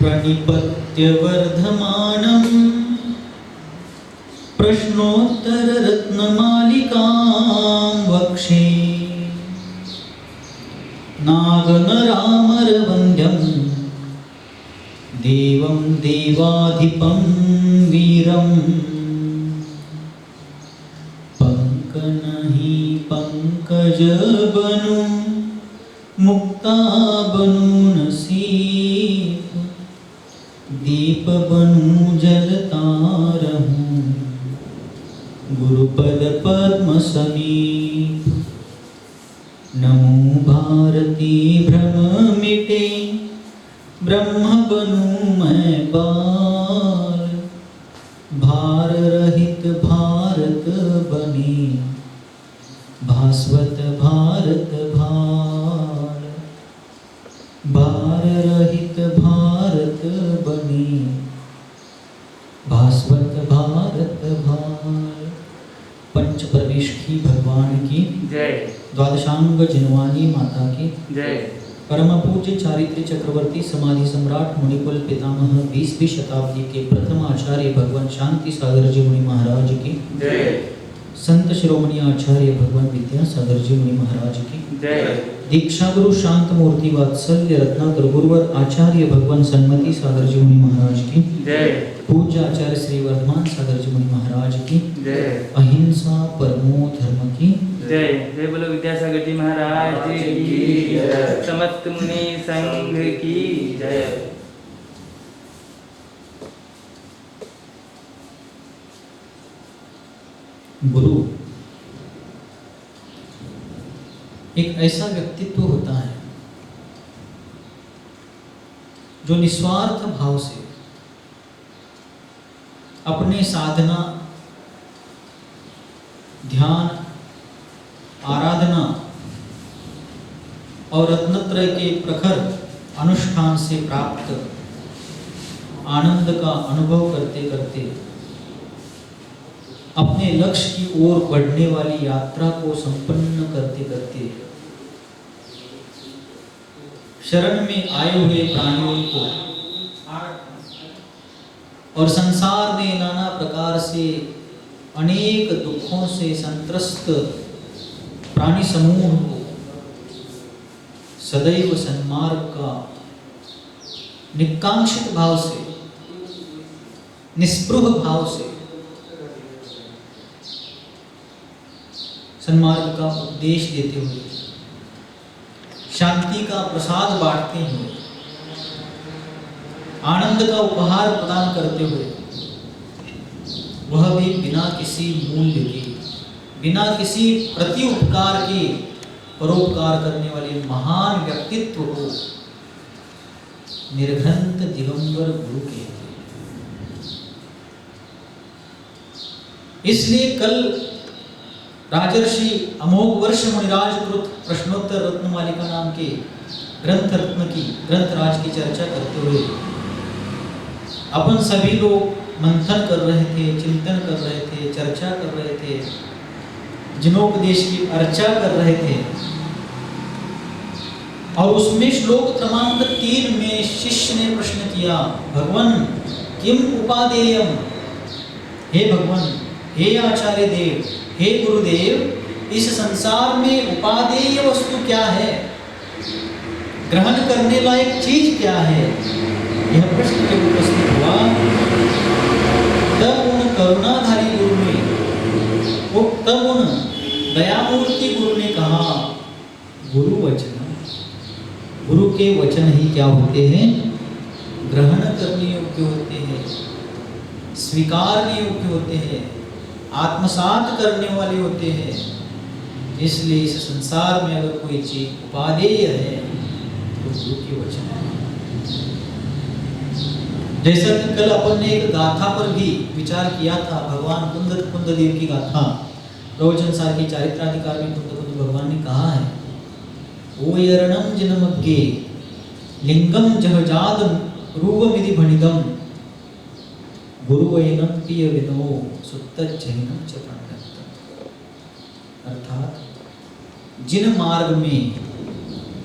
प्रणिपत्य वर्धमानं प्रश्नोत्तररत्नमालिकां वक्षे नागनरामरवन्द्यं देवं देवाधिपं वीरं पंकनहि पंकजबनु मुक्ता बनु नसीब दीप बनु जलतारहूँ गुरुपद पद्म समीप नमो भारती भ्रम मिटे ब्रह्म बनूं मैं बाल भार रहित भारत बने भास्वत भारत भार भार रहित भारत बने भास्वत भारत भार। पंच प्रवेश की भगवान की जय। द्वादशांग जिनवानी माता की जय। परम पूज्य चारित्र चक्रवर्ती समाधि सम्राट मुनिकुल पितामह 20वीं शताब्दी के प्रथम आचार्य भगवान शांति सागर जी मुनि महाराज की जय। संत शिरोमणि आचार्य भगवान विद्यासागर जी मुनि महाराज की जय। दीक्षा गुरु शांत मूर्ति वात्सल्य रत्नाकर गुरुवर आचार्य भगवान सन्मति सागर जी मुनि महाराज की जय। पूज्य आचार्य श्री वर्धमान सागर जी मुनि महाराज की जय। अहिंसा परमो धर्म की जय। जय बोलो विद्यासागर जी महाराज की जय। समस्त मुनि संघ की जय। गुरु एक ऐसा व्यक्तित्व होता है जो निस्वार्थ भाव से अपने साधना ध्यान आराधना और रत्नत्रय के प्रखर अनुष्ठान से प्राप्त आनंद का अनुभव करते करते अपने लक्ष्य की ओर बढ़ने वाली यात्रा को संपन्न करते करते शरण में आए हुए प्राणियों को और संसार में नाना प्रकार से अनेक दुखों से संत्रस्त प्राणी समूह को सदैव सन्मार्ग का निकांक्षित भाव से निस्पृह भाव से सन्मार्ग का उपदेश देते हुए शांति का प्रसाद बांटते हुए आनंद का उपहार प्रदान करते हुए वह भी बिना किसी मूल्य के बिना किसी प्रति उपकार के परोपकार करने वाले महान व्यक्तित्व को निर्घ्रंथ दिगंबर गुरु कहते हैं। इसलिए कल राजर्षि अमोघ वर्ष मुनिराज कृत प्रश्नोत्तर रत्नमालिका नाम के ग्रंथराज की चर्चा करते हुए अपन सभी लोग मंथन कर रहे थे, चिंतन कर रहे थे, चर्चा कर रहे थे, जिनोपदेश की अर्चा कर रहे थे और उसमें श्लोक क्रमांक 3 में शिष्य ने प्रश्न किया, भगवान किम उपादेयम, हे भगवान, हे आचार्य देव, हे गुरुदेव, इस संसार में उपादेय वस्तु क्या है, ग्रहण करने लायक चीज क्या है। यह प्रश्न जब उपस्थित हुआ तब उन करुणाधारी गुरु ने तब उन दयामूर्ति गुरु ने कहा, गुरु वचन, गुरु के वचन ही क्या होते हैं, ग्रहण करने योग्य होते हैं, स्वीकारने योग्य होते हैं, आत्मसात करने वाले होते हैं। इसलिए इस संसार में अगर कोई चीज उपादेय है तो गुरु के वचन है। जैसा कि कल अपन ने एक गाथा पर भी विचार किया था, भगवान कुंददेव की गाथा, प्रवचन सार की चारित्राधिकार में कुंद भगवान ने कहा है, ओ यरणम जिनमग्गे लिंगम जहजाद रूपमिधि भणिदम गुरुवैनम प्रिय विनो सुत्तज्जैनम च पंडितम। अर्थात जिन मार्ग में,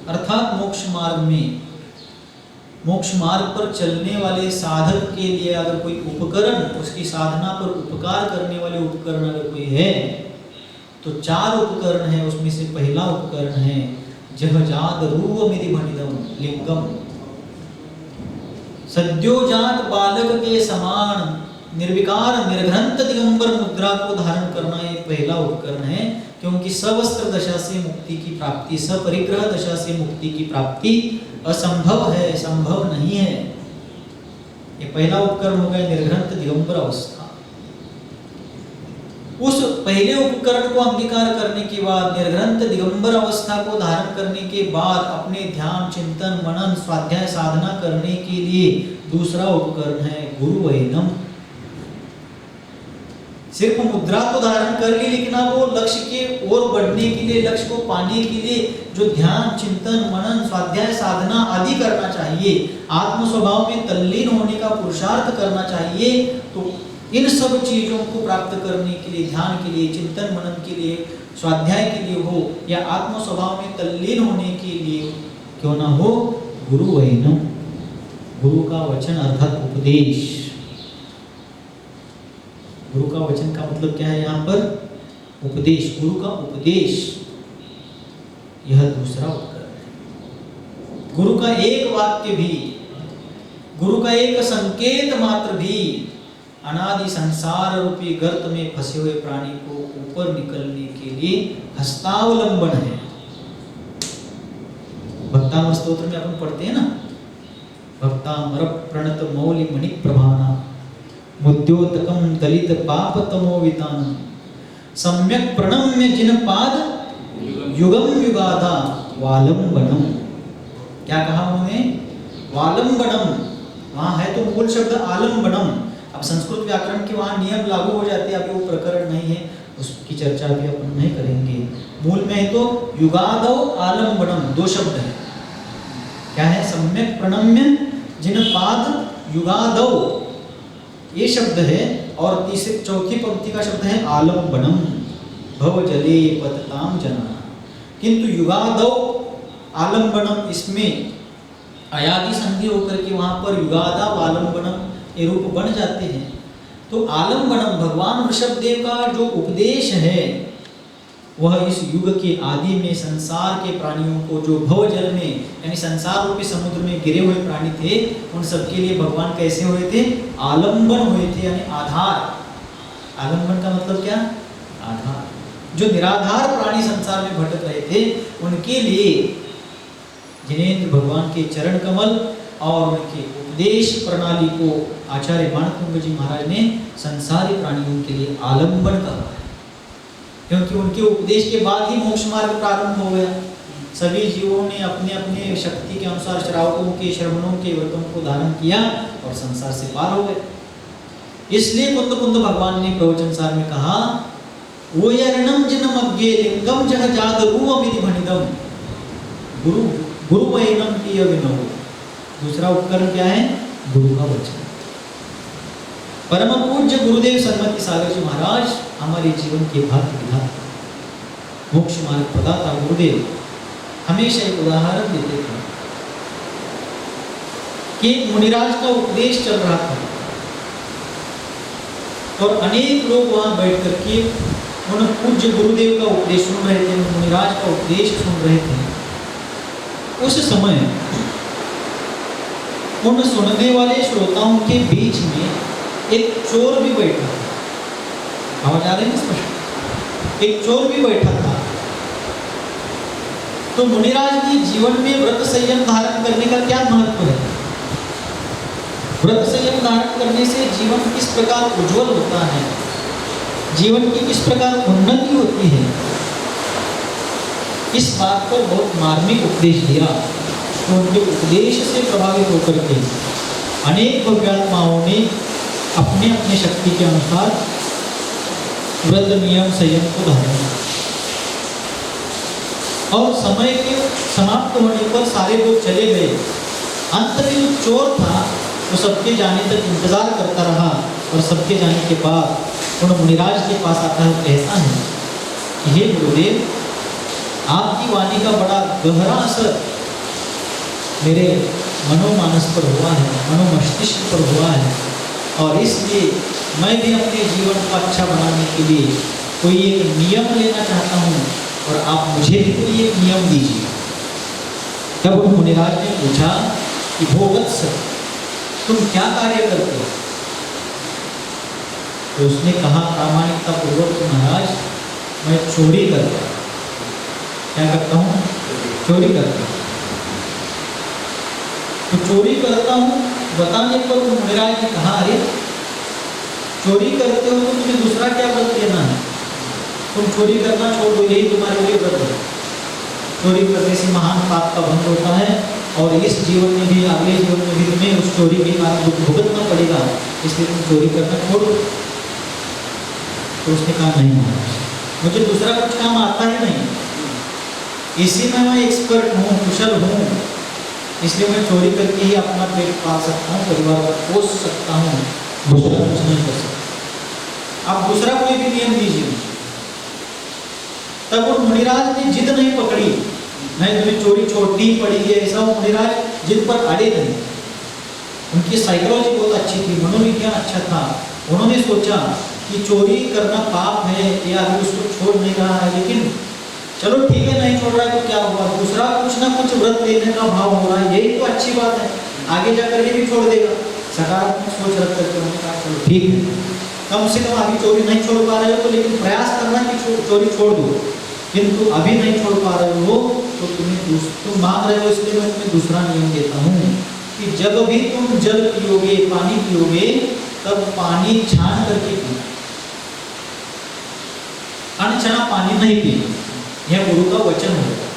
अर्थात मोक्ष मार्ग में मोक्ष मार्ग पर चलने वाले साधक के लिए अगर कोई उपकरण, उसकी साधना पर उपकार करने वाले उपकरण अगर कोई है तो 4 उपकरण है। उसमें से पहला उपकरण है जहजात रूपमिति भणितम लिंगम। सद्योजात बालक के समान निर्विकार निर्घ्रंत दिगंबर मुद्रा को धारण करना ये पहला उपकरण है, क्योंकि सवस्त्र दशा से मुक्ति की प्राप्ति, सपरिग्रह दशा से मुक्ति की प्राप्ति असंभव है, संभव नहीं है। ये पहला उपकरण हो गया निर्घ्रंत दिगंबर अवस्था। उस पहले उपकरण को अंगीकार करने के बाद, निर्घ्रंत दिगंबर अवस्था को धारण करने के बाद अपने ध्यान, चिंतन, मनन, स्वाध्याय साधना करने के लिए दूसरा उपकरण है गुरु वैनम। सिर्फ मुद्रा तो धारण कर ली, लेकिन अब वो लक्ष्य के ओर बढ़ने के लिए, लक्ष्य को पाने के लिए जो ध्यान, चिंतन, मनन, स्वाध्याय साधना आदि करना चाहिए, आत्म स्वभाव में तल्लीन होने का पुरुषार्थ करना चाहिए, तो इन सब चीजों को प्राप्त करने के लिए, ध्यान के लिए, चिंतन मनन के लिए, स्वाध्याय के लिए हो या आत्म स्वभाव में तल्लीन होने के लिए क्यों ना हो, गुरु वैनम, गुरु का वचन अर्थात उपदेश। गुरु का वचन का मतलब क्या है यहाँ पर? उपदेश। गुरु का उपदेश, यह दूसरा उपकरण है। गुरु का एक वाक्य भी, गुरु का एक संकेत मात्र भी अनादि संसार रूपी गर्त में फंसे हुए प्राणी को ऊपर निकलने के लिए हस्तावलंबन है। भक्तामर स्तोत्र में अपन पढ़ते हैं ना, भक्तामर प्रणत मौलि मणि प्रभाना मुद्योतकम दलित पाप तमोवितान सम्यक प्रणम्य जिन पाद युगम युगादा वालंबनम। क्या कहा उन्होंने? वालंबनम। वहां है तो मूल शब्द आलंबनम। अब संस्कृत व्याकरण के वहां नियम लागू हो जाते हैं, अभी वो प्रकरण नहीं है, उसकी चर्चा भी अपन नहीं करेंगे। मूल में है तो युगादौ आलंबनम, 2 शब्द है। क्या है? सम्यक प्रणम्य जिन पाद युगादौ, ये शब्द है, और चौथी पंक्ति का शब्द है आलंबनम, भव जले पतताम जना। किंतु युगादौ आलंबनम, इसमें अयादि संधि होकर के वहां पर युगादा आलंबनम ये रूप बन जाते हैं। तो आलंबनम, भगवान ऋषभदेव का जो उपदेश है वह इस युग के आदि में संसार के प्राणियों को, जो भव जल में यानी संसार रूपी समुद्र में गिरे हुए प्राणी थे, उन सबके लिए भगवान कैसे हुए थे? आलंबन हुए थे, यानी आधार। आलंबन का मतलब क्या? आधार। जो निराधार प्राणी संसार में भटक रहे थे उनके लिए जिनेंद्र भगवान के चरण कमल और उनके उपदेश प्रणाली को आचार्य माणकुंभ जी महाराज ने संसारी प्राणियों के लिए आलंबन कहा है, क्योंकि उनके उपदेश के बाद ही मोक्ष मार्ग प्रारंभ हो गया। सभी जीवों ने अपने अपने शक्ति के अनुसार श्रावकों के, श्रवणों के व्रतों को धारण किया और संसार से पार हो गए। इसलिए कुंद कुंद भगवान ने प्रवचन सार में कहा, ओयर्णम जिनम अज्ञे लिंगम जह जाद रूपमिति भणितम। गुरु गुरु वैनम की अभिनव। दूसरा उपकरण क्या है? गुरु का वचन। परम पूज्य गुरुदेव सन्मति सागर जी महाराज हमारे जीवन के भाग्य विधाता, मोक्ष मार्ग प्रदाता गुरुदेव हमेशा एक उदाहरण देते थे कि मुनिराज का उपदेश चल रहा था और अनेक लोग वहां बैठ करके उन पूज्य गुरुदेव का उपदेश सुन रहे थे, मुनिराज का उपदेश सुन रहे थे। उस समय उन सुनने वाले श्रोताओं के बीच में एक चोर भी बैठा था। आवाज आ रही है स्पष्ट? एक चोर भी बैठा था। तो मुनिराज के जीवन में व्रत संयम धारण करने का क्या महत्व है? व्रत संयम धारण करने से जीवन किस प्रकार उज्जवल होता है, जीवन की किस प्रकार उन्नति होती है, इस बात पर बहुत मार्मिक उपदेश दिया। तो उनके उपदेश से प्रभावित होकर के अनेक भव्यात्माओं ने अपने अपने शक्ति के अनुसार व्रत नियम संयम को धारण किया और समय के समाप्त होने पर सारे लोग चले गए। अंत में जो चोर था वो सबके जाने तक इंतजार करता रहा और सबके जाने के बाद उन मुनिराज के पास आता है, कहता है कि हे गुरुदेव, आपकी वाणी का बड़ा गहरा असर मेरे मनोमानस पर हुआ है, मनोमस्तिष्क पर हुआ है, और इसलिए मैं भी अपने जीवन को अच्छा बनाने के लिए कोई एक नियम लेना चाहता हूँ और आप मुझे भी कोई एक नियम दीजिए। तब उन मुनिराज ने पूछा कि भोवत्स तुम क्या कार्य करते हो? तो उसने कहा प्रामाणिकता पूर्वक महाराज मैं चोरी करता हूँ। क्या करता हूँ? चोरी करता हूँ। तो चोरी करता हूँ बताने पर मुनिराज ने कहा अरे चोरी करते हो तो तुम्हें दूसरा क्या व्रत लेना है? तुम चोरी करना छोड़ दो, यही तुम्हारे लिए व्रत है। चोरी करने से महान पाप का भंग होता है और इस जीवन में भी अगले जीवन में भी तुम्हें उस चोरी के कारण दुख भुगतना पड़ेगा, इसलिए तुम चोरी करना छोड़ दो। तो उसने कहा नहीं महाराज, मुझे दूसरा कुछ काम आता ही नहीं, इसी में मैं एक्सपर्ट हूँ, कुशल हूँ, इसलिए मैं चोरी करके ही अपना पेट पाल सकता हूँ, परिवार को पोष सकता हूँ, दूसरा कुछ नहीं कर सकता। आप दूसरा कोई भी नियम दीजिए। तब वो मुनिराज ने जिद नहीं पकड़ी, नहीं तुम्हें चोरी छोड़नी ही पड़ेगी, ऐसा वो मुनिराज जिद पर अड़े नहीं। उनकी साइकोलॉजी बहुत अच्छी थी, मनोविज्ञान अच्छा था। उन्होंने सोचा कि चोरी करना पाप है, ये आदमी उसको छोड़ नहीं रहा है, लेकिन चलो ठीक है नहीं छोड़ रहा है तो क्या हुआ, दूसरा कुछ ना कुछ व्रत लेने का भाव हो रहा है, यही तो अच्छी बात है, आगे जाकर ये भी छोड़ देगा। सकारात्मक सोच रख करके उन्होंने कहा चलो ठीक है, कम से कम अभी चोरी नहीं छोड़ पा रहे हो तो लेकिन प्रयास करना कि चोरी छोड़ दो, किंतु अभी नहीं छोड़ पा रहे हो तो तुम मांग रहे हो, इसलिए मैं तुम्हें दूसरा नियम देता हूँ कि जब भी तुम जल पियोगे, पानी पियोगे, तब पानी छान करके पीना, अनछना पानी नहीं पीना। यह गुरु का वचन हो गया,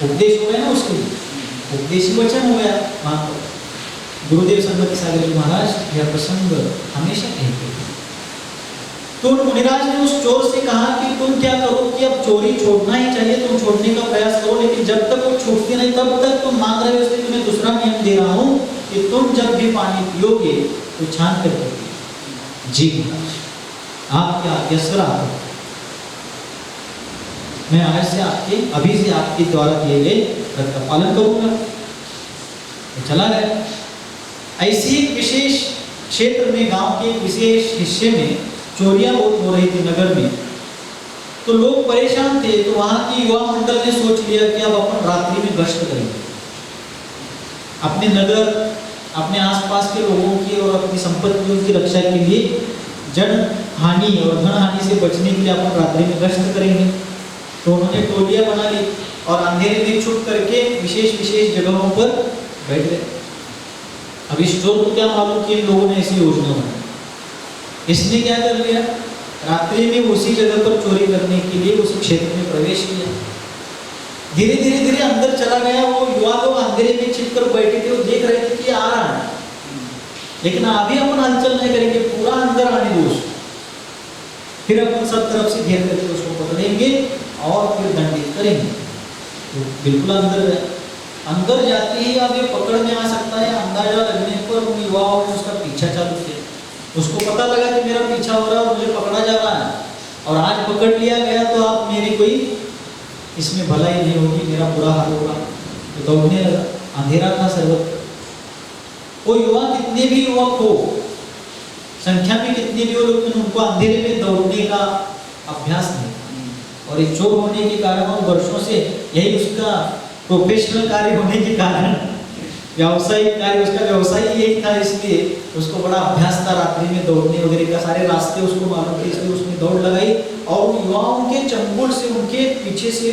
उपदेश हो गया ना, उसके लिए उपदेशी वचन हो गया। वहां पर गुरुदेव सन्मति सागर जी महाराज यह प्रसंग हमेशा कहते हैं। तो मुनिराज ने उस चोर से कहा कि तुम क्या करो कि अब चोरी छोड़ना ही चाहिए, तुम छोड़ने का प्रयास करो, लेकिन जब तक वो छूटती नहीं तब तक तुम मांग रहे हो, इसलिए तुम्हें दूसरा नियम दे रहा हूँ कि तुम जब भी पानी पियोगे तो छान कर पियो। जी महाराज आपकी आज्ञा सर आप, मैं आज से अभी से आपके द्वारा दिए गए व्रत का पालन करूंगा। तो चला गया। ऐसी एक विशेष क्षेत्र में, गांव के एक विशेष हिस्से में चोरियां बहुत हो रही थी नगर में, तो लोग परेशान थे। तो वहां की युवा मंडल ने सोच लिया कि अब अपन रात्रि में गश्त करेंगे, अपने नगर, अपने आसपास के लोगों की और अपनी संपत्तियों की रक्षा के लिए, जन हानि और धन हानि से बचने के लिए अपन रात्रि में गश्त करेंगे। तो उन्होंने टोलियां बना ली और अंधेरे में छुप करके विशेष विशेष जगहों पर बैठ गए। अब इस चोर को क्या मालूम कि इन लोगों ने ऐसी योजना बनाई। इसने क्या कर लिया, रात्रि में उसी जगह पर चोरी करने के लिए उस क्षेत्र में प्रवेश किया। धीरे धीरे धीरे अंदर चला गया। वो युवा लोग अंधेरे में छिप कर बैठे थे, वो देख रहे थे कि आ रहा है, लेकिन अभी अपन हलचल नहीं करेंगे, पूरा अंदर आने दो उसको, फिर अपन सब तरफ से घेर करके उसको पकड़ेंगे और फिर दंडित करेंगे। तो बिल्कुल अंदर जाते ही अब ये पकड़ में आ सकता है। अंदाजा लगने पर उन युवाओं ने उसका पीछा चालू किया। उसको पता लगा कि मेरा पीछा हो रहा है और मुझे पकड़ा जा रहा है, और आज पकड़ लिया गया तो आप मेरी कोई इसमें भलाई नहीं होगी, मेरा बुरा हाल होगा। तो दौड़ने लगा। अंधेरा था सर्वत्र। वो युवा कितने भी युवक हो, संख्या में कितने भी हो, लेकिन उनको अंधेरे में दौड़ने का अभ्यास नहीं। और ये चोर होने के कारण और वर्षों से यही उसका प्रोफेशनल कार्य होने के कारण, व्यावसायिक कार्य, उसका व्यवसाय यही था, इसलिए उसको बड़ा अभ्यास था रात्रि में दौड़ने वगैरह का। सारे रास्ते उसको मालूम थे, इसलिए उसने दौड़ लगाई और युवाओं के चंगुल से, उनके पीछे से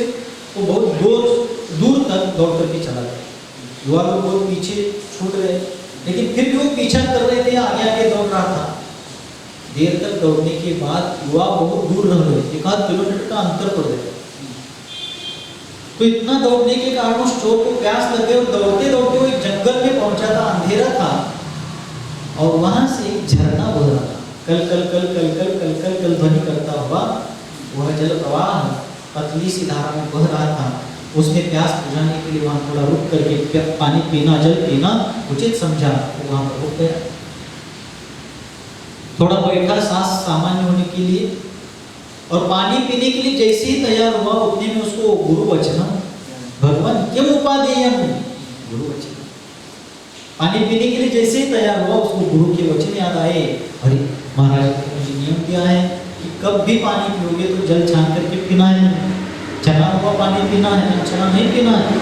वो बहुत दूर तक दौड़ करके चला गया। युवा लोग बहुत पीछे छूट गए, लेकिन फिर भी वो पीछा कर रहे थे, आगे आगे दौड़ रहा था। देर तक दौड़ने के बाद युवा बहुत दूर रह गए, 1-8 किलोमीटर का अंतर पड़ गया। तो इतना दौड़ने के कारण उस चोर को प्यास लग गई और दौड़ते दौड़ते वो एक जंगल में पहुंचा था। अंधेरा था और वहां से एक झरना बह रहा था, कल कल कल कल कल कल कल कल ध्वनि करता हुआ वह जल प्रवाह पतली सी धारा में बह रहा था। उसने प्यास बुझाने के लिए वहां थोड़ा रुक करके पानी पीना, जल पीना उचित समझा, तो वहां पर रुक गया। थोड़ा बैठा सांस सामान्य होने के लिए, और पानी पीने के लिए जैसे ही तैयार हुआ उतने में उसको गुरु वचनम भगवान किम उपादेयम, गुरु वचन पानी पीने के लिए जैसे ही तैयार हुआ उसको गुरु के वचन याद आए, अरे महाराज ने मुझे नियम दिया है कि कब भी पानी पियोगे तो जल छान करके पीना है, चना हुआ पानी पीना है, चना नहीं पीना है।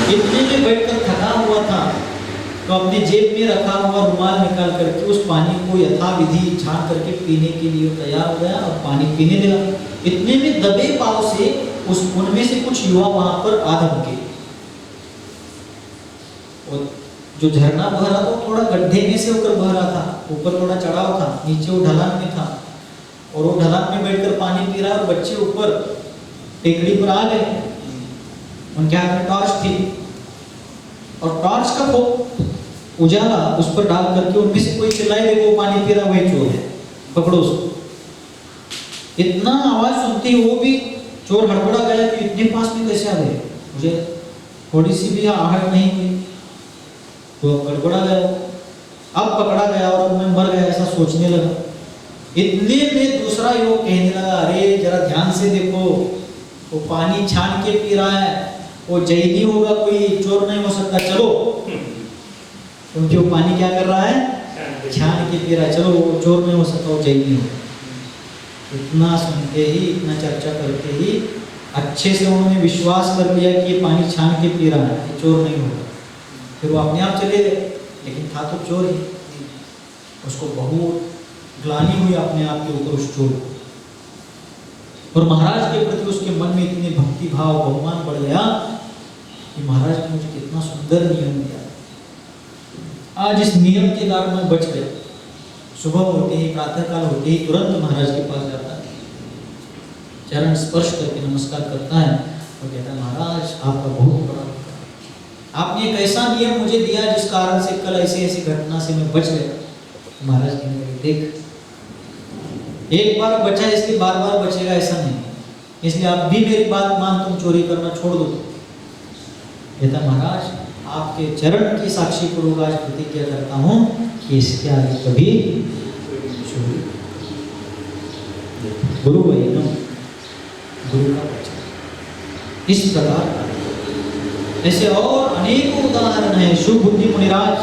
इतने में बैठकर थका हुआ था तो अपने जेब में रखा हुआ रुमाल निकाल करके उस पानी को यथाविधि छान करके पीने के लिए तैयार हो गया और पानी पीने लगा। इतने में दबे पाव से उस उनमें से कुछ युवा वहां पर आ धमके, और जो झरना बह रहा था थोड़ा गड्ढे में से होकर बह रहा था, ऊपर थोड़ा चढ़ाव था, नीचे वो ढलान में था, और वो ढलान में बैठकर पानी पी रहा और बच्चे ऊपर टेकड़ी पर आ गए। उनके हाथ में टॉर्च थी और टॉर्च का वो उजाला उस पर डाल करके उनमें से कोई चिल्लाए, देखो वो पानी पी रहा वही चोर है, पकड़ो उसको। इतना आवाज सुनती वो भी चोर हड़बड़ा गया कि इतने पास में कैसे आ गए, मुझे थोड़ी सी भी आहट नहीं हुई, तो गड़बड़ा गया, अब पकड़ा गया और अब मैं मर गया ऐसा सोचने लगा। इतने में दूसरा युवक कहने लगा, अरे जरा ध्यान से देखो, वो पानी छान के पी रहा है, वो जैनी होगा, कोई चोर नहीं हो सकता, चलो। क्योंकि वो पानी क्या कर रहा है, छान के पी रहा है, चलो वो चोर नहीं हो सकता, वो जैनी होगा। इतना सुनते ही, इतना चर्चा करते ही अच्छे से उन्होंने विश्वास कर लिया कि ये पानी छान के पी रहा है, ये चोर नहीं होगा। फिर वो अपने आप चले गए, लेकिन था तो चोर ही। उसको बहुत ग्लानि हुई अपने आप के ऊपर उस चोर को, और महाराज के प्रति उसके मन में इतने भक्ति भाव बहुमान बढ़ गया कि महाराज ने मुझे कितना सुंदर नियम दिया, आज इस नियम के द्वारा मैं बच गया। सुबह होते ही, प्रातः काल होते ही तुरंत महाराज के पास जाता है, चरण स्पर्श करके नमस्कार करता है और कहता है, महाराज आपका बहुत बड़ा, आपने एक ऐसा नियम मुझे दिया जिस कारण से कल ऐसी ऐसी घटना से मैं बच गया। महाराज कहने लगे, देख एक बार बचा इसलिए बार बार बचेगा ऐसा नहीं, इसलिए आप भी मेरी बात मान, तुम चोरी करना छोड़ दो। कहता महाराज आपके चरण की साक्षी पूर्वक आज प्रतिज्ञा करता हूँ कि इसके आगे कभी चोरी। गुरु वैनम, गुरु का वचन इस प्रकार। ऐसे और अनेकों उदाहरण है। शुभ बुद्धि मुनिराज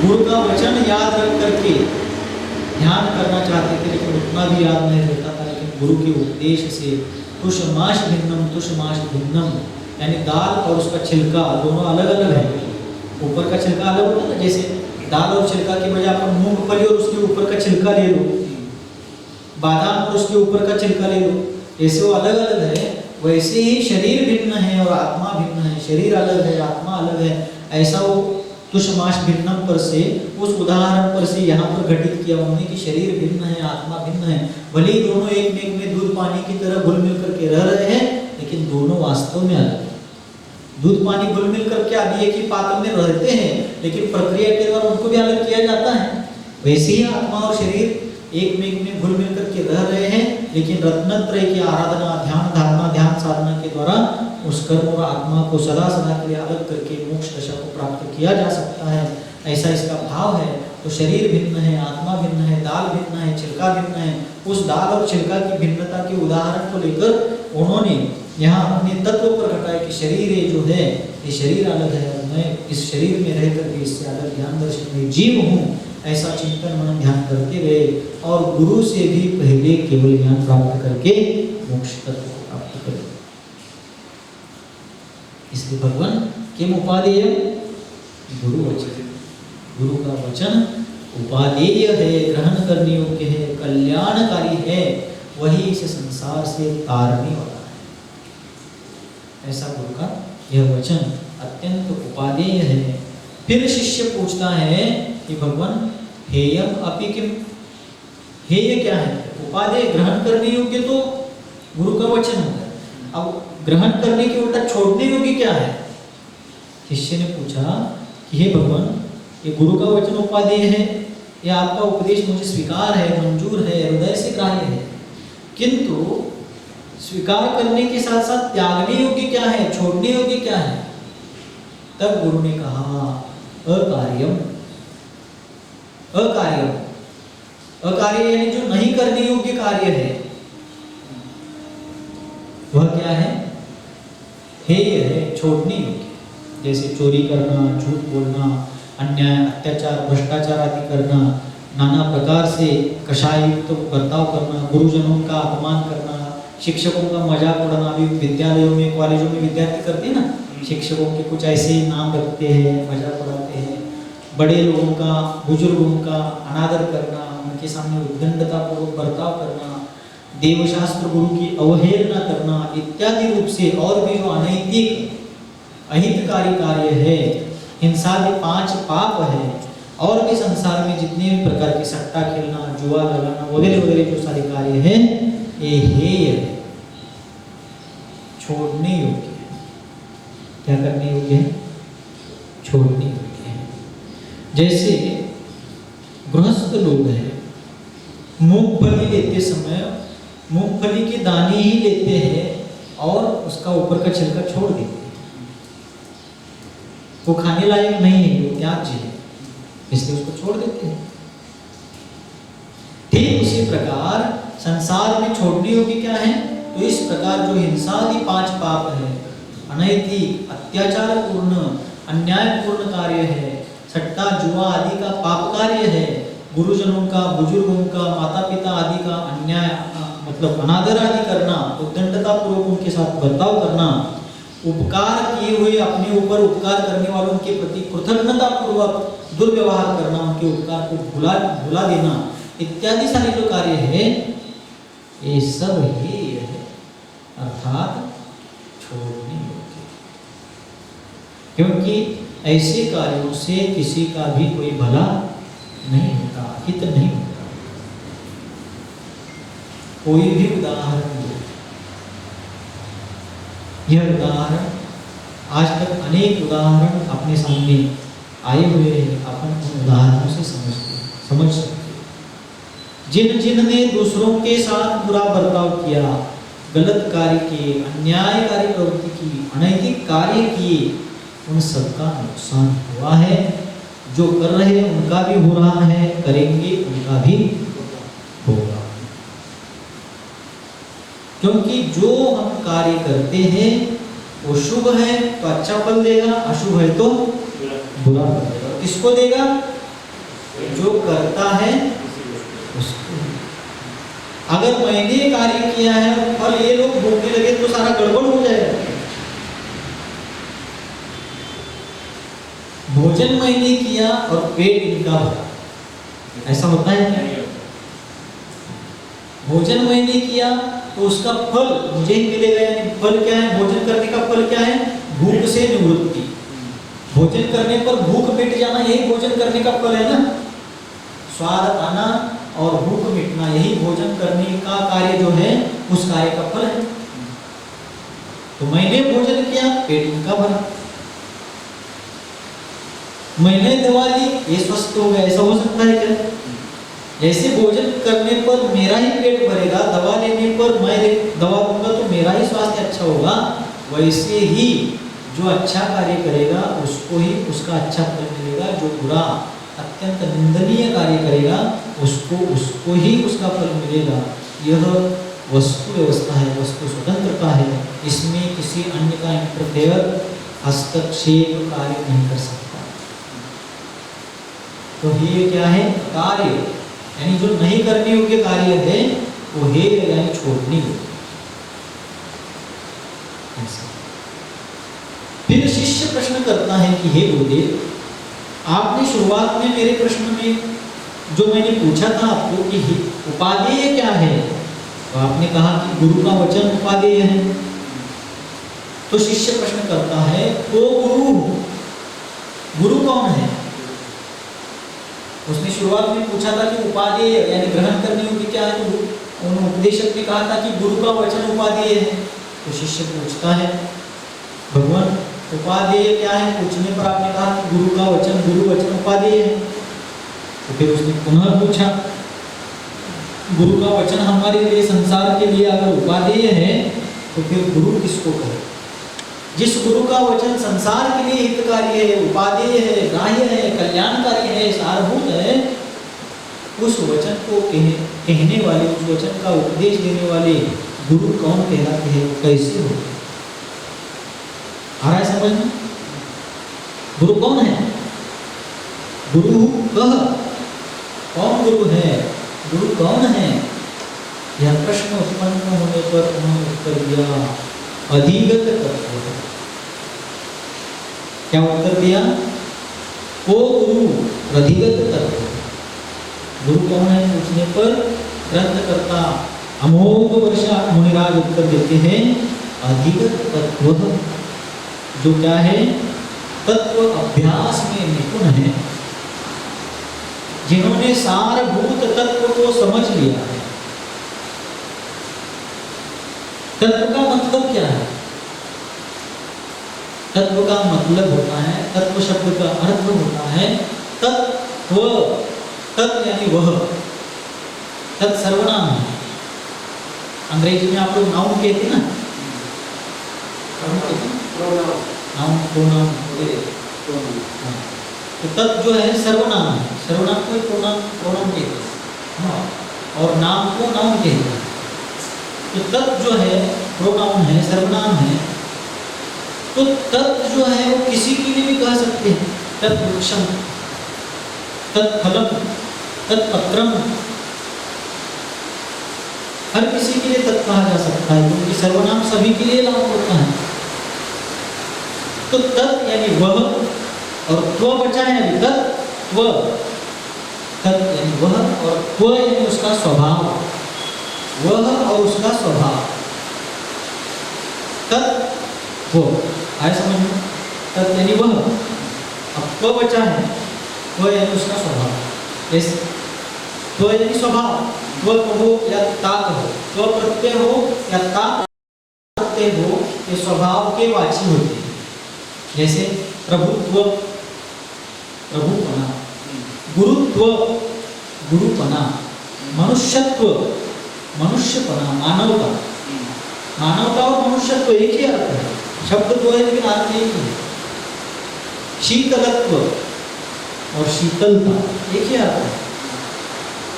गुरु का वचन याद रख करके ध्यान करना चाहते थे, लेकिन उतना भी याद नहीं रहता था। लेकिन गुरु के उपदेश से तुषमाश भिन्नम तुषमाश भिन्नम, यानी दाल और उसका छिलका दोनों अलग अलग है। ऊपर का छिलका अलग होता है, जैसे दाल और छिलका की बजाय आप मूंगफली और उसके ऊपर का छिलका ले लो, बादाम और उसके ऊपर का छिलका ले लो, ऐसे वो अलग अलग है। वैसे ही शरीर भिन्न है और आत्मा भिन्न है, शरीर अलग है आत्मा अलग है। ऐसा वो तुषमाश भिन्नम पर से, उस उदाहरण पर से यहाँ पर घटित किया उन्होंने कि शरीर भिन्न है आत्मा भिन्न है। भले ही दोनों एक में दूध पानी की तरह घुल मिल करके रह रहे हैं, लेकिन दोनों वास्तव में अलग है। दूध पानी घुल मिल करके आदि एक ही पात्र में रहते हैं, लेकिन प्रक्रिया के द्वारा उनको भी अलग किया जाता है। वैसे ही आत्मा और शरीर एक में घुल मिल करके रह रहे हैं, लेकिन रत्नत्रय की आराधना, ध्यान धारणा, ध्यान साधना के द्वारा उस कर्म और आत्मा को सदा सदा के लिए अलग करके मोक्ष दशा को प्राप्त किया जा सकता है। ऐसा इसका भाव है। तो शरीर भिन्न है, आत्मा भिन्न है, दाल भिन्न है, छिलका भिन्न है। उस दाल और छिलका की भिन्नता के उदाहरण को लेकर उन्होंने यहाँ अपने तत्व पर घटाया कि शरीर ये जो है, ये शरीर अलग है और मैं इस शरीर में रह करके इससे अलग ज्ञान दर्शन में जीव हूँ। ऐसा चिंतन मनन ध्यान करते गए और गुरु से भी पहले केवल ज्ञान प्राप्त करके मोक्ष तत्व को प्राप्त करें। इसलिए भगवान किम उपादेय, गुरु वचन, गुरु का वचन उपादेय है, ग्रहण करने योग्य है, कल्याणकारी है, वही इस संसार से तारने वाला है। ऐसा गुरु का यह वचन अत्यंत उपादेय है। फिर शिष्य पूछता है कि भगवान हेयम अपि किम, हेय क्या है? उपादेय ग्रहण करने योग्य तो गुरु का वचन होता है, अब ग्रहण करने के उल्टा छोड़ने योग्य क्या है? शिष्य ने पूछा कि हे भगवान, ये गुरु का वचन उपादेय है, ये आपका उपदेश मुझे स्वीकार है, मंजूर है, हृदय से ग्राह्य है, किंतु स्वीकार करने के साथ साथ त्यागने योग्य क्या है, छोड़ने योग्य क्या है? तब गुरु ने कहा अकार्यम, अकार्यम, अकार्य यानी जो नहीं करने योग्य कार्य है वह क्या है? हेय है, छोड़ने योग्य। जैसे चोरी करना, झूठ बोलना, अन्याय, अत्याचार, भ्रष्टाचार आदि करना, नाना प्रकार से कषायुक्त बर्ताव करना, गुरुजनों का अपमान करना, शिक्षकों का मजाक उड़ाना। अभी विद्यालयों में, कॉलेजों में विद्यार्थी करते हैं ना, शिक्षकों के कुछ ऐसे नाम रखते हैं, मजाक उड़ाते हैं। बड़े लोगों का, बुजुर्गों का अनादर करना, उनके सामने उद्दंडतापूर्वक बर्ताव करना, देवशास्त्र गुरु की अवहेलना करना इत्यादि रूप से और भी जो अनैतिक अहितकारी कार्य है, हिंसादि 5 पाप है, और भी संसार में जितने भी प्रकार के सट्टा खेलना, जुआ लगाना वगैरह वगैरह जो सारे कार्य हैं, ये हेय है, छोड़ने योग्य है। क्या करने योग्य है? छोड़ने योग्य है। जैसे गृहस्थ लोग हैं, मूंगफली लेते समय मूंगफली के दाने ही लेते हैं और उसका ऊपर का छिलका छोड़ देते हैं। वो खाने लायक नहीं है, वो त्याज्य है, इसलिए उसको छोड़ देते हैं। ठीक उसी प्रकार संसार में छोड़ने योग्य क्या है? तो इस प्रकार जो हिंसादि 5 पाप है, अनैतिक, अत्याचार पूर्ण, अन्यायपूर्ण कार्य है, सट्टा जुआ आदि का पाप कार्य है, गुरुजनों का, बुजुर्गों का, माता पिता आदि का अन्याय मतलब अनादर आदि करना, उद्दंडता पूर्वक उनके साथ बर्ताव करना, उपकार किए हुए अपने ऊपर उपकार करने वालों के प्रति कृतज्ञता पूर्वक दुर्व्यवहार करना, उनके उपकार को भुला देना इत्यादि सारे जो कार्य है, ये सब ही है, अर्थात छोड़ने योग्य। क्योंकि ऐसे कार्यों से किसी का भी कोई भला नहीं होता, हित नहीं होता। कोई भी उदाहरण दो। यह उदाहरण आज तक अनेक उदाहरण अपने सामने आए हुए हैं, अपन उन उदाहरणों से समझ सकते। जिन जिन ने दूसरों के साथ बुरा बर्ताव किया, गलत कार्य किए, अन्यायकारी प्रवृत्ति की, अनैतिक कार्य किए, उन सबका नुकसान हुआ है। जो कर रहे हैं उनका भी हो रहा है, करेंगे उनका भी होगा। क्योंकि जो हम कार्य करते हैं वो शुभ है तो अच्छा फल देगा, अशुभ है तो बुरा फल देगा। किसको देगा? जो करता है उसको। अगर मैंने कार्य किया है और फल ये लोग भोगने लगे तो सारा गड़बड़ हो जाएगा। भोजन मैंने किया और पेट इनका भरा, ऐसा होता है क्या? भोजन मैंने किया तो उसका फल मुझे ही मिलेगा। यानी फल क्या है? भोजन करने का फल क्या है? भूख से निवृत्ति। भोजन करने पर भूख मिट जाना, यही भोजन करने का फल है ना। स्वाद आना और भूख मिटना, यही भोजन करने का कार्य जो है, उस कार्य का फल है। तो मैंने भोजन किया, पेट उनका भरा। मैंने दवा ली, ये स्वस्थ हो गया, ऐसा हो सकता है क्या? जैसे भोजन करने पर मेरा ही पेट भरेगा, दवा लेने पर मैं दवा दूंगा तो मेरा ही स्वास्थ्य अच्छा होगा, वैसे ही जो अच्छा कार्य करेगा उसको ही उसका अच्छा फल मिलेगा। जो बुरा अत्यंत निंदनीय कार्य करेगा उसको ही उसका फल मिलेगा। यह वस्तु व्यवस्था है, वस्तु स्वतंत्रता है। इसमें किसी अन्य का इंटरफेयर, हस्तक्षेप कार्य नहीं कर सकता। तो ये क्या है? कार्य, यानी जो नहीं करने योग्य कार्य है वो है, यानी छोड़ने योग्य। फिर शिष्य प्रश्न करता है कि हे गुरुदेव, आपने शुरुआत में मेरे प्रश्न में जो मैंने पूछा था आपको कि उपादेय क्या है, तो आपने कहा कि गुरु का वचन उपादेय है। तो शिष्य प्रश्न करता है, तो गुरु कौन है? उसने शुरुआत में पूछा था कि उपादेय यानी ग्रहण करने योग्य क्या है, तो उन उपदेशक ने कहा था कि गुरु का वचन उपादेय है। तो शिष्य पूछता है, भगवान उपादेय क्या है? पूछने पर आपने कहा कि गुरु का वचन, गुरु वचन उपादेय है। तो फिर उसने पुनः पूछा, गुरु का वचन हमारे लिए, संसार के लिए अगर उपादेय है तो फिर गुरु किसको कहे? जिस गुरु का वचन संसार के लिए हितकारी है, उपादेय है, ग्राह्य है, कल्याणकारी है, सारभूत है, उस वचन को कहने वाले, उस वचन का उपदेश देने वाले गुरु कौन कहलाते हैं? कैसे हो? आ रहा है समझ में? गुरु कौन है? गुरु कह, कौन गुरु है, गुरु कौन है? यह प्रश्न उत्पन्न होने पर उन्होंने उत्तर दिया, अधिगत तत्व। क्या उत्तर दिया? ओ गुरु अधिगत तत्व। गुरु कौन है पूछने पर ग्रंथकर्ता अमोघ वर्षा मुनिराज उत्तर देते हैं, अधिगत तत्व, जो क्या है? तत्व अभ्यास में निपुण है, जिन्होंने सारभूत तत्व को समझ लिया है। तत्व का मतलब क्या है? तत्व का मतलब होता है, तत्व शब्द का अर्थ होता है तत्व। तत् यानी वह, तत् सर्वनाम है। अंग्रेजी में आप लोग नाउन कहते हैं ना, नाउन प्रोनाउन। तो तत् जो है सर्वनाम है, सर्वनाम को प्रोनाउन कहते हैं और नाम को नाउन कहते हैं। तो तत् जो है प्रोनाउन है, सर्वनाम है। तो तत् जो है वो किसी के लिए भी कह सकते हैं, तत्वृक्षम, तत्फलम, तत्पत्रम, हर किसी के लिए तत् कहा जा सकता है, क्योंकि सर्वनाम सभी के लिए लागू होता है। तो तत् यानी वह, और त्व बचा है अभी, तत्व, तत् यानी वह और त्व यानी उसका स्वभाव, वह और उसका स्वभाव, तत्व। आए समझ में? तत् यानी वह, अब त्व बचा है, त्व यानी उसका स्वभाव। जैसे त्व यानी स्वभाव, त्व कहो या ता कहो, त्व प्रत्यय हो या ता प्रत्यय हो, ये स्वभाव के वाची होते हैं। जैसे प्रभुत्व, प्रभुपना, गुरुत्व, गुरुपना, मनुष्यत्व, मनुष्यपना, मानवता, मानवता और मनुष्यत्व एक ही अर्थ है, शब्द दो है लेकिन अर्थ एक ही है। शीतलत्व और शीतलता एक ही अर्थ है।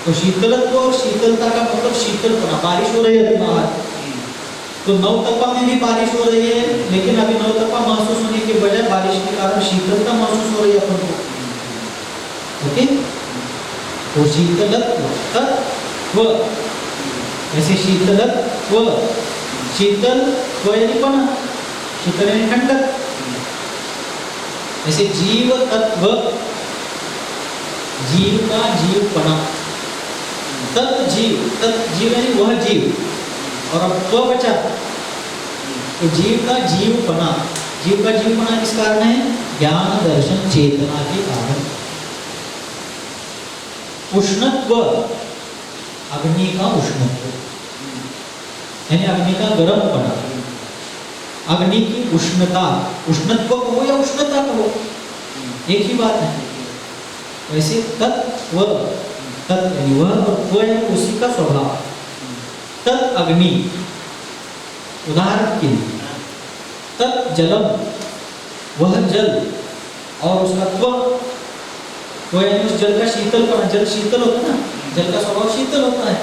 तो शीतलत्व और शीतलता का मतलब शीतलपना, बारिश हो रही है अभी बाहर, तो नवतपा में भी बारिश हो रही है, लेकिन अभी नवतपा महसूस होने के बजाय बारिश के कारण शीतलता महसूस हो रही है अपन को। ओके, तो शीतलत्व, तत्व, ऐसे शीतलत्व, शीतल त्व यानी पना, शीतल यानी ठंडक। ऐसे जीव तत्व, जीव का जीवपना, तत्जीव, तत्जीव यानी वह जीव, और अब त्व बचा, तो जीव का जीवपना, जीव का जीवपना किस कारण है? ज्ञान दर्शन चेतना के कारण। उष्णत्व, अग्नि का उष्णत्व, यानी अग्नि का गर्मपना, अग्नि की उष्णता, उष्णत्व कहो या उष्णता कहो, एक ही बात है। वैसे तत्व, तत् यानी वह और त्व यानी उसी का स्वभाव। तत् अग्नि, उदाहरण के लिए तत् जलम, वह जल, और उसका त्व यानी उस जल का शीतलपना, जल शीतल होता है ना, जल का स्वभाव शीतल होता है।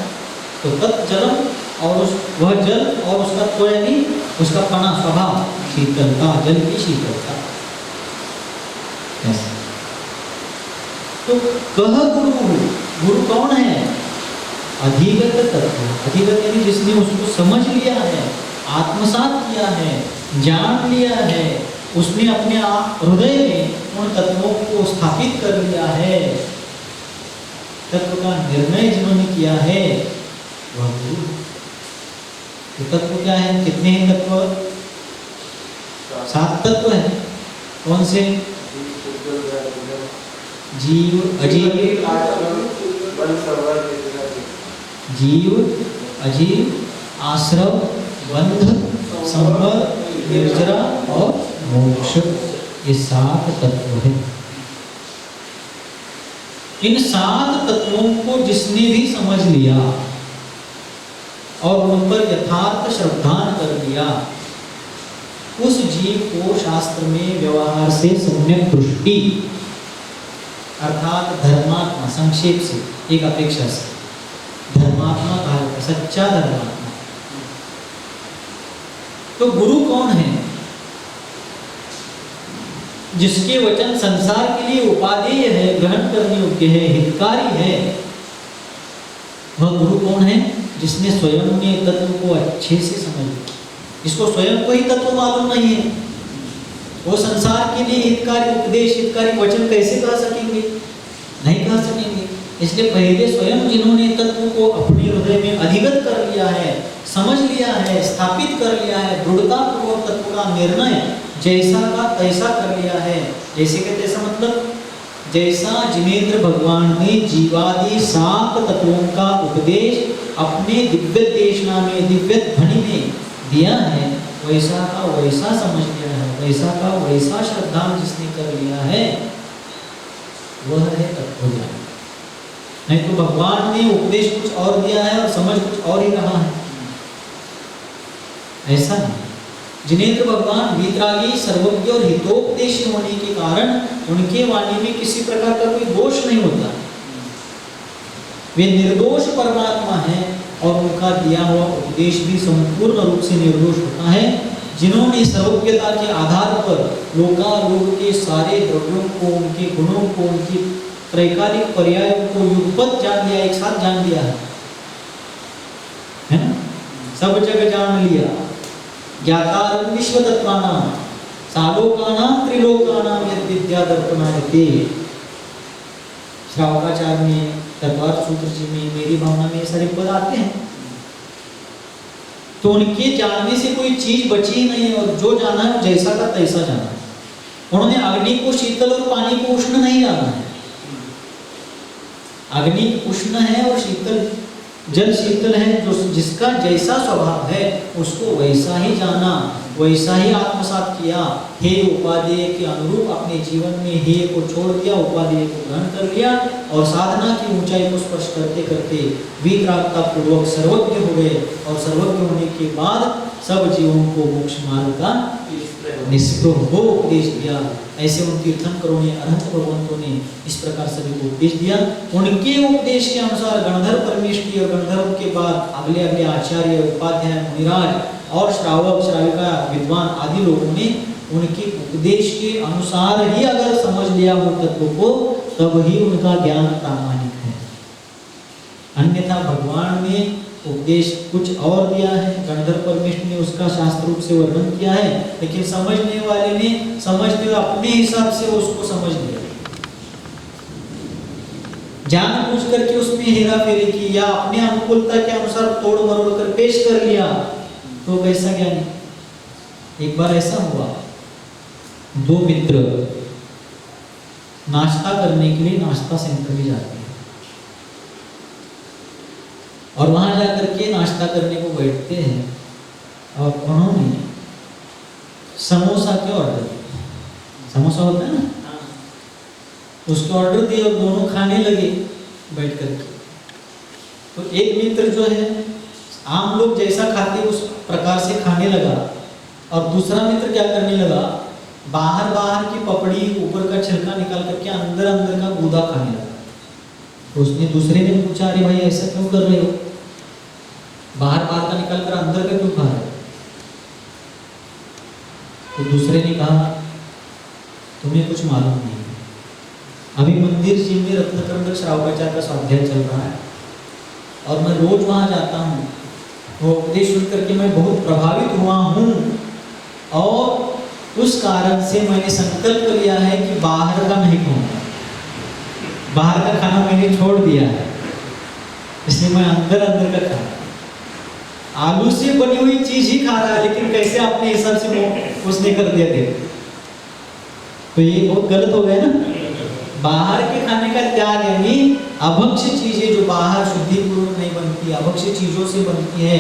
तो तत् जलम और उस वह जल और उसका त्व यानी उसका पना, स्वभाव, शीतलता, जल की शीतलता। ऐसा तो कह गुरु, गुरु कौन है? अधिगत तत्व, अधिगत यानी जिसने उसको समझ लिया है, आत्मसात किया है, जान लिया है, उसने अपने आप हृदय में उन तत्वों को स्थापित कर लिया है, तत्व का निर्णय जिन्होंने किया है वह गुरु। तो तत्व क्या है? कितने हैं तत्व? 7 तत्व है। कौन से? जीव, अजीव, जीव, अजीव, आश्रव, बंध, संवर, निर्जरा और मोक्ष, ये 7 तत्व है। इन 7 तत्वों को जिसने भी समझ लिया और उन पर यथार्थ श्रद्धान कर लिया, उस जीव को शास्त्र में व्यवहार से सम्यक दृष्टि अर्थात धर्मात्मा, संक्षेप से एक अपेक्षा से धर्मात्मा कहा जाता है, सच्चा धर्मात्मा। तो गुरु कौन है? जिसके वचन संसार के लिए उपादेय है, ग्रहण करने योग्य है, हितकारी है, वह गुरु कौन है? जिसने स्वयं ने तत्व को अच्छे से समझ लिया, जिसको स्वयं को ही तत्व मालूम नहीं है, वो संसार के लिए हितकारी उपदेश, हितकारी वचन कैसे कह सकेंगे? नहीं कह सकेंगे। इसलिए पहले स्वयं जिन्होंने तत्व को अपने हृदय में अधिगत कर लिया है, समझ लिया है, स्थापित कर लिया है, दृढ़ता पूर्वक तत्व का निर्णय जैसा का तैसा कर लिया है। जैसे के तैसा मतलब जैसा जिनेंद्र भगवान ने जीवादि 7 तत्वों का उपदेश अपने दिव्य देशना में, दिव्य ध्वनि में दिया है, वैसा का वैसा समझ लिया है, वैसा का वैसा श्रद्धा जिसने कर लिया है, वह है तत्वज्ञान। नहीं तो भगवान ने उपदेश कुछ और दिया है और समझ कुछ और ही रहा है, ऐसा नहीं। जिनेंद्र भगवान वीतरागी, सर्वज्ञ और हितोपदेशी होने के कारण उनके वाणी में किसी प्रकार का कोई दोष नहीं होता। वे निर्दोष परमात्मा हैं और उनका दिया हुआ उपदेश भी संपूर्ण रूप से निर्दोष होता है। जिन्होंने सर्वज्ञता के आधार पर लोकालोक के सारे द्रव्यों को, उनके गुणों को, उनकी त्रैकालिक पर्यायों को युगपत जान लिया, एक साथ जान लिया है ना, सब जगह जान लिया। ज्ञातार विश्व तत्वानां सालोकानां त्रिलोकानां यद् विद्या दर्पणायते। श्रावकाचार्य में, तत्वार्थ सूत्र जी में, मेरी भावना में ये सारे पद आते हैं। तो उनके जानने से कोई चीज बची ही नहीं है, और जो जाना है जैसा का तैसा जाना है। उन्होंने अग्नि को शीतल और पानी को उष्ण नहीं जाना है। अग्नि उष्ण है और शीतल, जल शीतल है, जो जिसका जैसा स्वभाव है उसको वैसा ही जाना, वैसा ही आत्मसात किया। हे उपादेय के अनुरूप अपने जीवन में हे को छोड़ दिया, उपादेय को ग्रहण कर लिया और साधना की ऊंचाई को स्पर्श करते करते वीतरागता पूर्वक सर्वज्ञ हो गए। और सर्वज्ञ होने के बाद सब जीवों को मोक्ष मार्ग का निष्प्रभ हो उपदेश दिया। ऐसे उन तीर्थंकरों ने, अरहंत भगवंतों ने इस प्रकार सभी को उपदेश दिया। उनके उपदेश के अनुसार गणधर परमेष्ठी और गणधर्व के बाद अगले अगले आचार्य, उपाध्याय, मुनिराज और श्रावक, श्राविका, विद्वान आदि लोगों ने उनके उपदेश के अनुसार ही अगर समझ लिया हो तत्व को, तब ही उनका ज्ञान प्रामाणिक है। अन्यथा भगवान ने उपदेश कुछ और दिया है, गणधर परमेष्ठी ने उसका शास्त्र रूप से वर्णन किया है, लेकिन समझने वाले ने समझते हुए अपने हिसाब से उसको समझ लिया, जान बूझ करके उसमें हेरा फेरी की या अपने अनुकूलता के अनुसार तोड़ मरोड़ कर पेश कर लिया, तो कैसा ज्ञानी। एक बार ऐसा हुआ, 2 मित्र नाश्ता करने के लिए नाश्ता सेंटर में जाते हैं और वहां जाकर के नाश्ता करने को बैठते हैं और उन्होंने समोसा के ऑर्डर दिए। समोसा होता है ना, उसके ऑर्डर दिए और दोनों खाने लगे बैठ करके। तो एक मित्र जो है आम लोग जैसा खाते उस प्रकार से खाने लगा और दूसरा मित्र क्या करने लगा, बाहर बाहर की पपड़ी, ऊपर का छिलका निकाल करके अंदर अंदर का गूदा खाने लगा। तो उसने दूसरे ने पूछा, अरे भाई ऐसा क्यों कर रहे हो, बाहर बाहर का निकाल कर अंदर का क्यों खा रहे हो? तो दूसरे ने कहा, तुम्हें कुछ मालूम नहीं, अभी मंदिर जी में रत्नकर्मक श्रावकाचार्य का स्वाध्याय चल रहा है और मैं रोज वहां जाता हूँ। वो उपदेश सुन करके मैं बहुत प्रभावित हुआ हूँ और उस कारण से मैंने संकल्प लिया है कि बाहर का नहीं खाऊंगा, बाहर का खाना मैंने छोड़ दिया है, इसलिए मैं अंदर अंदर का खा, आलू से बनी हुई चीज ही खा रहा है, लेकिन कैसे अपने हिसाब से उसने कर दिया थे। तो ये बहुत गलत हो गया ना। बाहर के खाने का त्याग यानी अभक्ष्य चीजें जो बाहर शुद्धिपूर्वक नहीं बनती, अभक्ष्य चीजों से बनती है,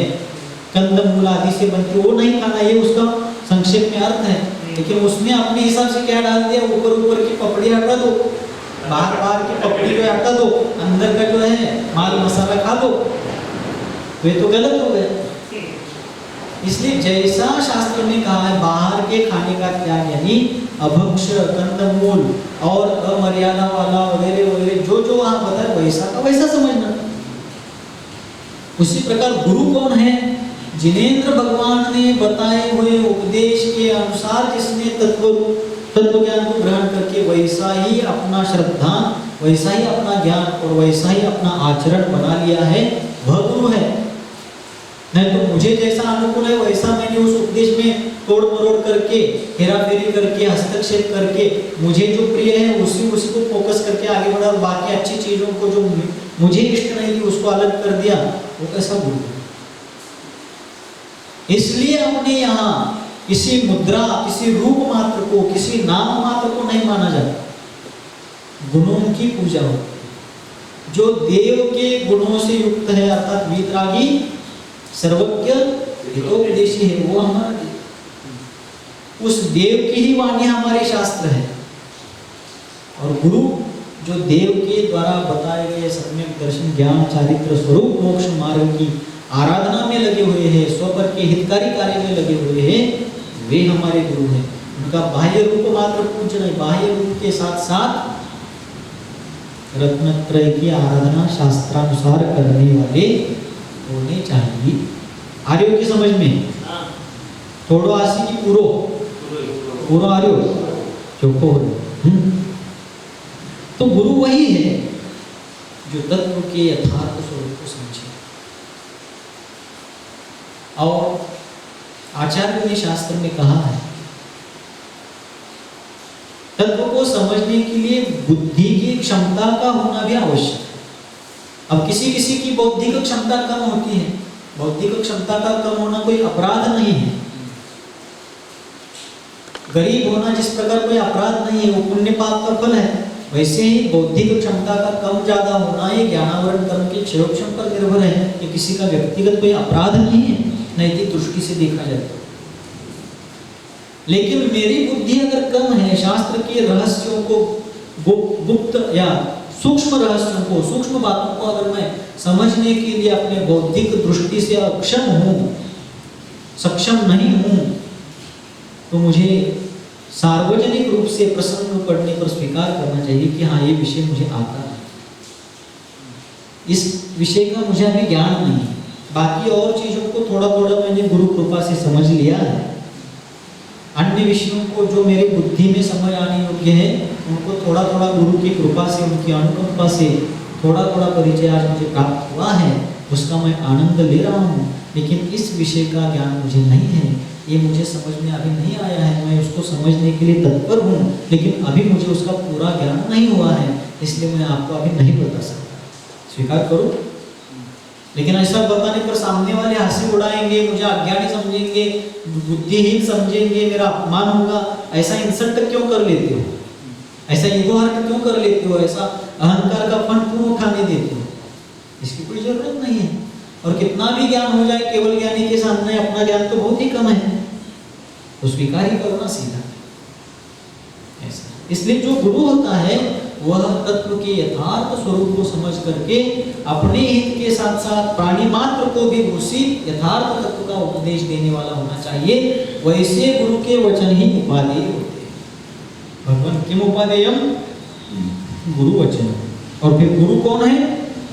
कंदमूल आदि से बनती है, वो नहीं खाना, ये उसका संक्षेप में अर्थ है। लेकिन उसने अपने हिसाब से क्या डाल दिया, ऊपर ऊपर की पपड़ी हटा दो, बाहर बाहर की पपड़ी को हटा दो, अंदर का जो है माल मसाला खा दो, वे तो गलत हो गए। इसलिए जैसा शास्त्र में कहा है बाहर के खाने का त्याग यानी अभक्ष्य, कंदमूल और अमर्यादा वाला वगैरह वगैरह जो जो वहां बताया वैसा का वैसा समझना। उसी प्रकार गुरु कौन है, जिनेंद्र भगवान ने बताए हुए उपदेश के अनुसार जिसने तत्व ज्ञान को ग्रहण करके वैसा ही अपना श्रद्धा, वैसा ही अपना ज्ञान और वैसा ही अपना आचरण बना लिया है, वह गुरु है। नहीं तो मुझे जैसा अनुकूल है वैसा मैंने उस उपदेश में तोड़ मरोड़ करके, हेरा फेरी करके, हस्तक्षेप करके, मुझे जो प्रिय है उसी को फोकस करके आगे बढ़ा और बाकी अच्छी चीजों को जो मुझे इष्ट नहीं थी उसको अलग कर दिया, वो कैसा गुरु है? इसलिए हमने यहाँ किसी मुद्रा, किसी रूप मात्र को, किसी नाम मात्र को नहीं माना जाता। गुणों की पूजा होती है। जो देव के गुणों से युक्त है अर्थात वीतरागी, सर्वज्ञ, हितोपदेशी है, वो हमारा देव। उस देव की ही वाणी हमारे शास्त्र है। और गुरु जो देव के द्वारा बताए गए सम्यक दर्शन, ज्ञान, चारित्र, स्वरूप, मोक्ष मार्ग की आराधना में लगे हुए हैं, स्वपर के हितकारी कार्य में लगे हुए हैं, वे हमारे गुरु हैं। उनका बाह्य रूप मात्र पूज्य नहीं, बाह्य रूप के साथ साथ रत्नत्रय की आराधना शास्त्रानुसार करने वाले होने चाहिए। आर्यों की समझ में थोड़ो आसी की पूरो आर्यो चोखो हो। तो गुरु वही है जो तत्व के यथार्थ स्वरूप को समझे। और आचार्य ने शास्त्र में कहा है तत्व को समझने के लिए बुद्धि की क्षमता का होना भी आवश्यक है। अब किसी किसी की बौद्धिक क्षमता कम होती है, बौद्धिक क्षमता का कम होना कोई अपराध नहीं है। गरीब होना जिस प्रकार कोई अपराध नहीं है, वो पुण्य पाप का फल है, वैसे ही बौद्धिक क्षमता का कम ज्यादा होना ये ज्ञानावरण कर्म के क्षयोक्षम पर निर्भर है। ये किसी का व्यक्तिगत कोई अपराध नहीं है, नैतिक दृष्टि से देखा जाए तो। लेकिन मेरी बुद्धि अगर कम है, शास्त्र के रहस्यों को, गुप्त या सूक्ष्म रहस्यों को, सूक्ष्म बातों को अगर मैं समझने के लिए अपने बौद्धिक दृष्टि से अक्षम हूँ, सक्षम नहीं हूँ, तो मुझे सार्वजनिक रूप से प्रसंग पढ़ने पर स्वीकार करना चाहिए कि हाँ ये विषय मुझे आता है, इस विषय का मुझे अभी ज्ञान नहीं है। बाकी और चीजों को थोड़ा थोड़ा मैंने गुरु कृपा से समझ लिया है। अन्य विषयों को जो मेरी बुद्धि में समझ आने योग्य है उनको थोड़ा थोड़ा गुरु की कृपा से, उनकी अनुकंपा से थोड़ा थोड़ा परिचय आज मुझे प्राप्त हुआ है, उसका मैं आनंद ले रहा हूँ। लेकिन इस विषय का ज्ञान मुझे नहीं है, ये मुझे समझ में अभी नहीं आया है, मैं उसको समझने के लिए तत्पर हूँ, लेकिन अभी मुझे उसका पूरा ज्ञान नहीं हुआ है, इसलिए मैं आपको अभी नहीं बता सकता। स्वीकार करो। लेकिन ऐसा बताने पर सामने वाले हंसी उड़ाएंगे, मुझे अज्ञानी समझेंगे, बुद्धिहीन समझेंगे, मेरा अपमान होगा। ऐसा इंसल्ट क्यों कर लेते हो? ऐसा ईगो हर्ट क्यों कर लेते हो? ऐसा अहंकार का फन क्यों उठाने देते हो? इसकी कोई जरूरत नहीं है। और कितना भी ज्ञान हो जाए, केवल ज्ञानी के सामने अपना ज्ञान तो बहुत ही कम है, तो स्वीकार ही करना सीधा। ऐसा इसलिए जो गुरु होता है वह तत्व के यथार्थ स्वरूप को समझ करके अपने हित के साथ साथ प्राणी मात्र को भी उसी यथार्थ तत्व का उपदेश देने वाला होना चाहिए। वैसे गुरु के वचन ही उपादेय होते हैं। भगवान किम उपादेयम? गुरु वचन। और फिर गुरु कौन है?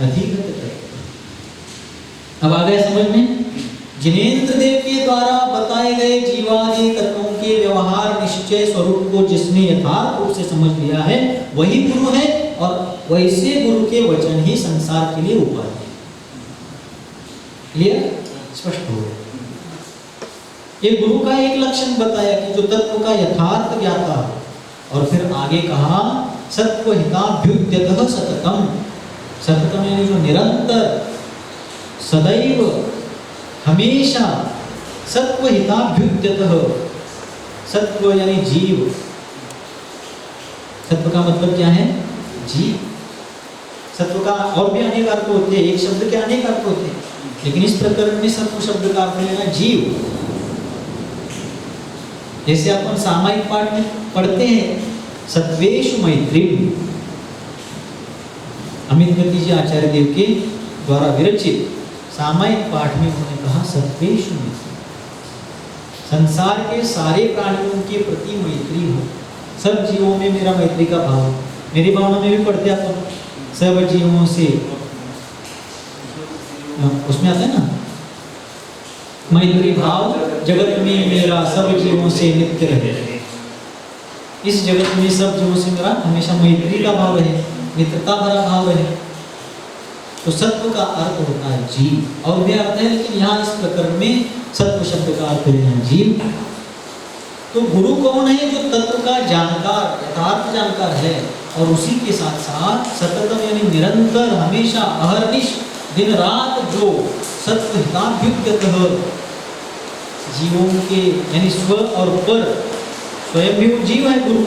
अधिगत तत्व। अब आ गए समझ में? जिनेन्द्र देव के द्वारा बताए गए जीवादि तत्वों के व्यवहार निश्चय स्वरूप को जिसने यथार्थ रूप से समझ लिया है वही गुरु है, और वैसे गुरु के वचन ही संसार के लिए उपाय है। क्लियर? स्पष्ट हो गया। ये गुरु का एक लक्षण बताया कि जो तत्व का यथार्थ ज्ञाता, और फिर आगे कहा सत्वहिताभ्युद्यतः सततम। सततम यानी जो निरंतर, सदैव, हमेशा, सत्वहिताभ्युद्यतः। सत्व यानी जीव। सत्व का मतलब क्या है? जीव। सत्व का और भी अनेक अर्थ होते हैं, एक शब्द के अनेक अर्थ होते हैं, लेकिन इस प्रकरण में सत्व शब्द का अर्थ लेना जीव। जैसे अपन सामायिक पाठ में पढ़ते हैं सत्वेषु मैत्री। अमित गति जी आचार्य देव के द्वारा विरचित सामायिक पाठ में उन्होंने कहा सत्वेषु मैत्री। संसार के सारे प्राणियों के प्रति मैत्री हो, सब जीवों में मेरा मैत्री का भाव। मेरी भावना में भी पढ़ते अपन सब जीवों से, उसमें आता है ना मैत्री भाव जगत में मेरा सब जीवों से नित्य रहे। इस जगत में सब जीवों से मेरा हमेशा मैत्री का भाव रहे, मित्रता भरा भाव रहे। तो सत्व का अर्थ होता है जीव, और भी अर्थ है, लेकिन यहाँ इस प्रकरण में सत्व शब्द का अर्थ है जीव। तो गुरु कौन है? जो तत्व का जानकार, यथार्थ जानकार है, और उसी के साथ साथ सततम यानी निरंतर, हमेशा, अहर्निश, दिन रात जो सत्व हिताभ्युद्यत जीवों के यानी स्व और पर, स्वयं भी जीव है गुरु,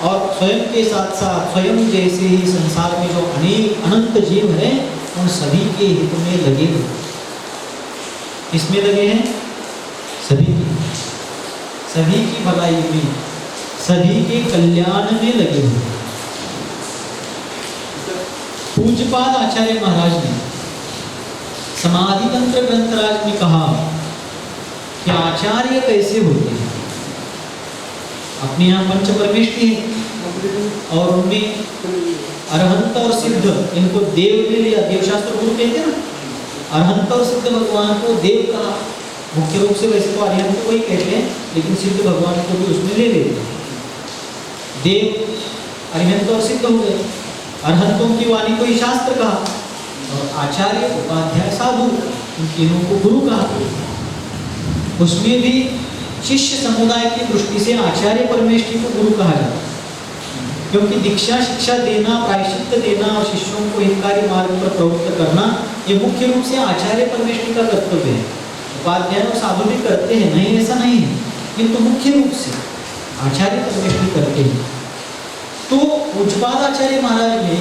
और स्वयं के साथ साथ स्वयं जैसे ही संसार में जो अनेक अनंत जीव हैं उन सभी के हित में लगे हुए। किसमें लगे हैं? सभी की भलाई में, सभी के कल्याण में लगे हुए। पूज्यपाद आचार्य महाराज ने समाधि तंत्र ग्रंथराज में कहा कि आचार्य कैसे होते हैं। अपने यहाँ पंच परमेष्टि है और उनमें अरहंत और सिद्ध, इनको देव ने लिया, देवशास्त्र गुरु कहते हैं ना। अरहंत और सिद्ध भगवान को देव कहा, मुख्य रूप से वैसे तो अरिहंत को ही कहते हैं, लेकिन सिद्ध भगवान को भी उसमें ले लेते हैं। देव, अरिहंत और सिद्ध हो गए। अरहंतों की वाणी को ही शास्त्र कहा, और आचार्य, उपाध्याय, साधु, इन तीनों को गुरु कहा। उसमें भी शिष्य समुदाय की दृष्टि से आचार्य परमेष्टि को गुरु कहा जाता है, क्योंकि दीक्षा शिक्षा देना, प्रायश्चित्त देना और शिष्यों को हितकारी मार्ग पर प्रवृत्त करना, ये मुख्य रूप से आचार्य परमेष्टि का कर्तव्य है। उपाध्याय और साधु भी करते हैं, नहीं ऐसा नहीं है, किंतु मुख्य रूप से आचार्य परमेष्टि करते हैं। तो पूज्यपाद आचार्य महाराज ने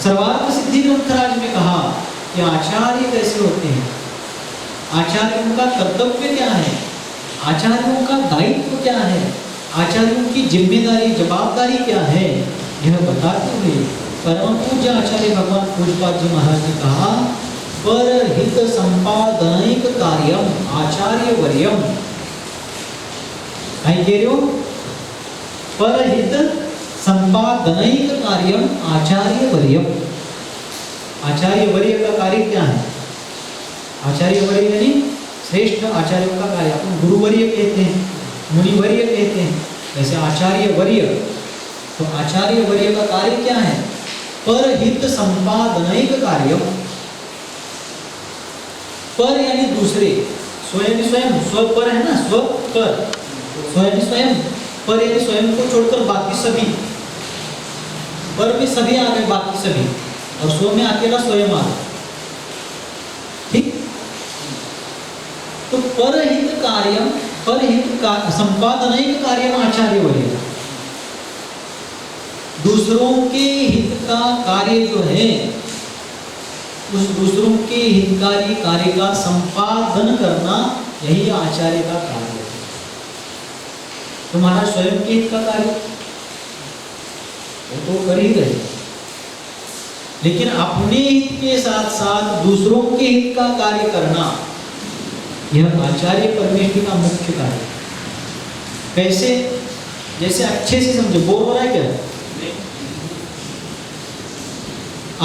सर्वार्थ सिद्धि ग्रंथराज में कहा कि आचार्य कैसे होते हैं, आचार्यों का कर्तव्य क्या है, आचार्यों का दायित्व क्या है, आचार्यों की जिम्मेदारी, जवाबदारी क्या है, यह बताते हुए परम पूज्य आचार्य भगवान पूज्यपाद जी महाराज ने कहा, परहित संपादनैक कार्यम आचार्य वर्यम। कहीं कह रहे हो? परहित संपादनैक कार्यम आचार्य वर्यम। आचार्य वर्य का कार्य क्या है? आचार्य वर्य यानी श्रेष्ठ आचार्यों का कार्य। अपन गुरुवर्य कहते हैं, मुनिवर्य कहते हैं, वैसे आचार्य वर्य। तो आचार्य वर्य का कार्य क्या है? परहित संपादनैक कार्यम। पर यानी दूसरे, स्वयं स्वयं, स्व पर है ना, स्व पर, स्वयं स्वयं, पर यानी स्वयं को छोड़कर बाकी सभी, पर में सभी आ गए, बाकी सभी, और स्व में अकेला स्वयं आ गए। ठीक? तो परहित कार्यम, परहित का संपादनैक कार्यम आचार्य वर्य। दूसरों के हित का कार्य जो है, उस दूसरों के हितकारी कार्य का संपादन करना, यही आचार्य का कार्य है। तुम्हारा स्वयं के हित का कार्य वो तो कर ही रहे, लेकिन अपने हित के साथ साथ दूसरों के हित का कार्य करना, यह आचार्य परमेष्टि का मुख्य कार्य है। कैसे? जैसे अच्छे से समझो, बोर हो रहा है क्या?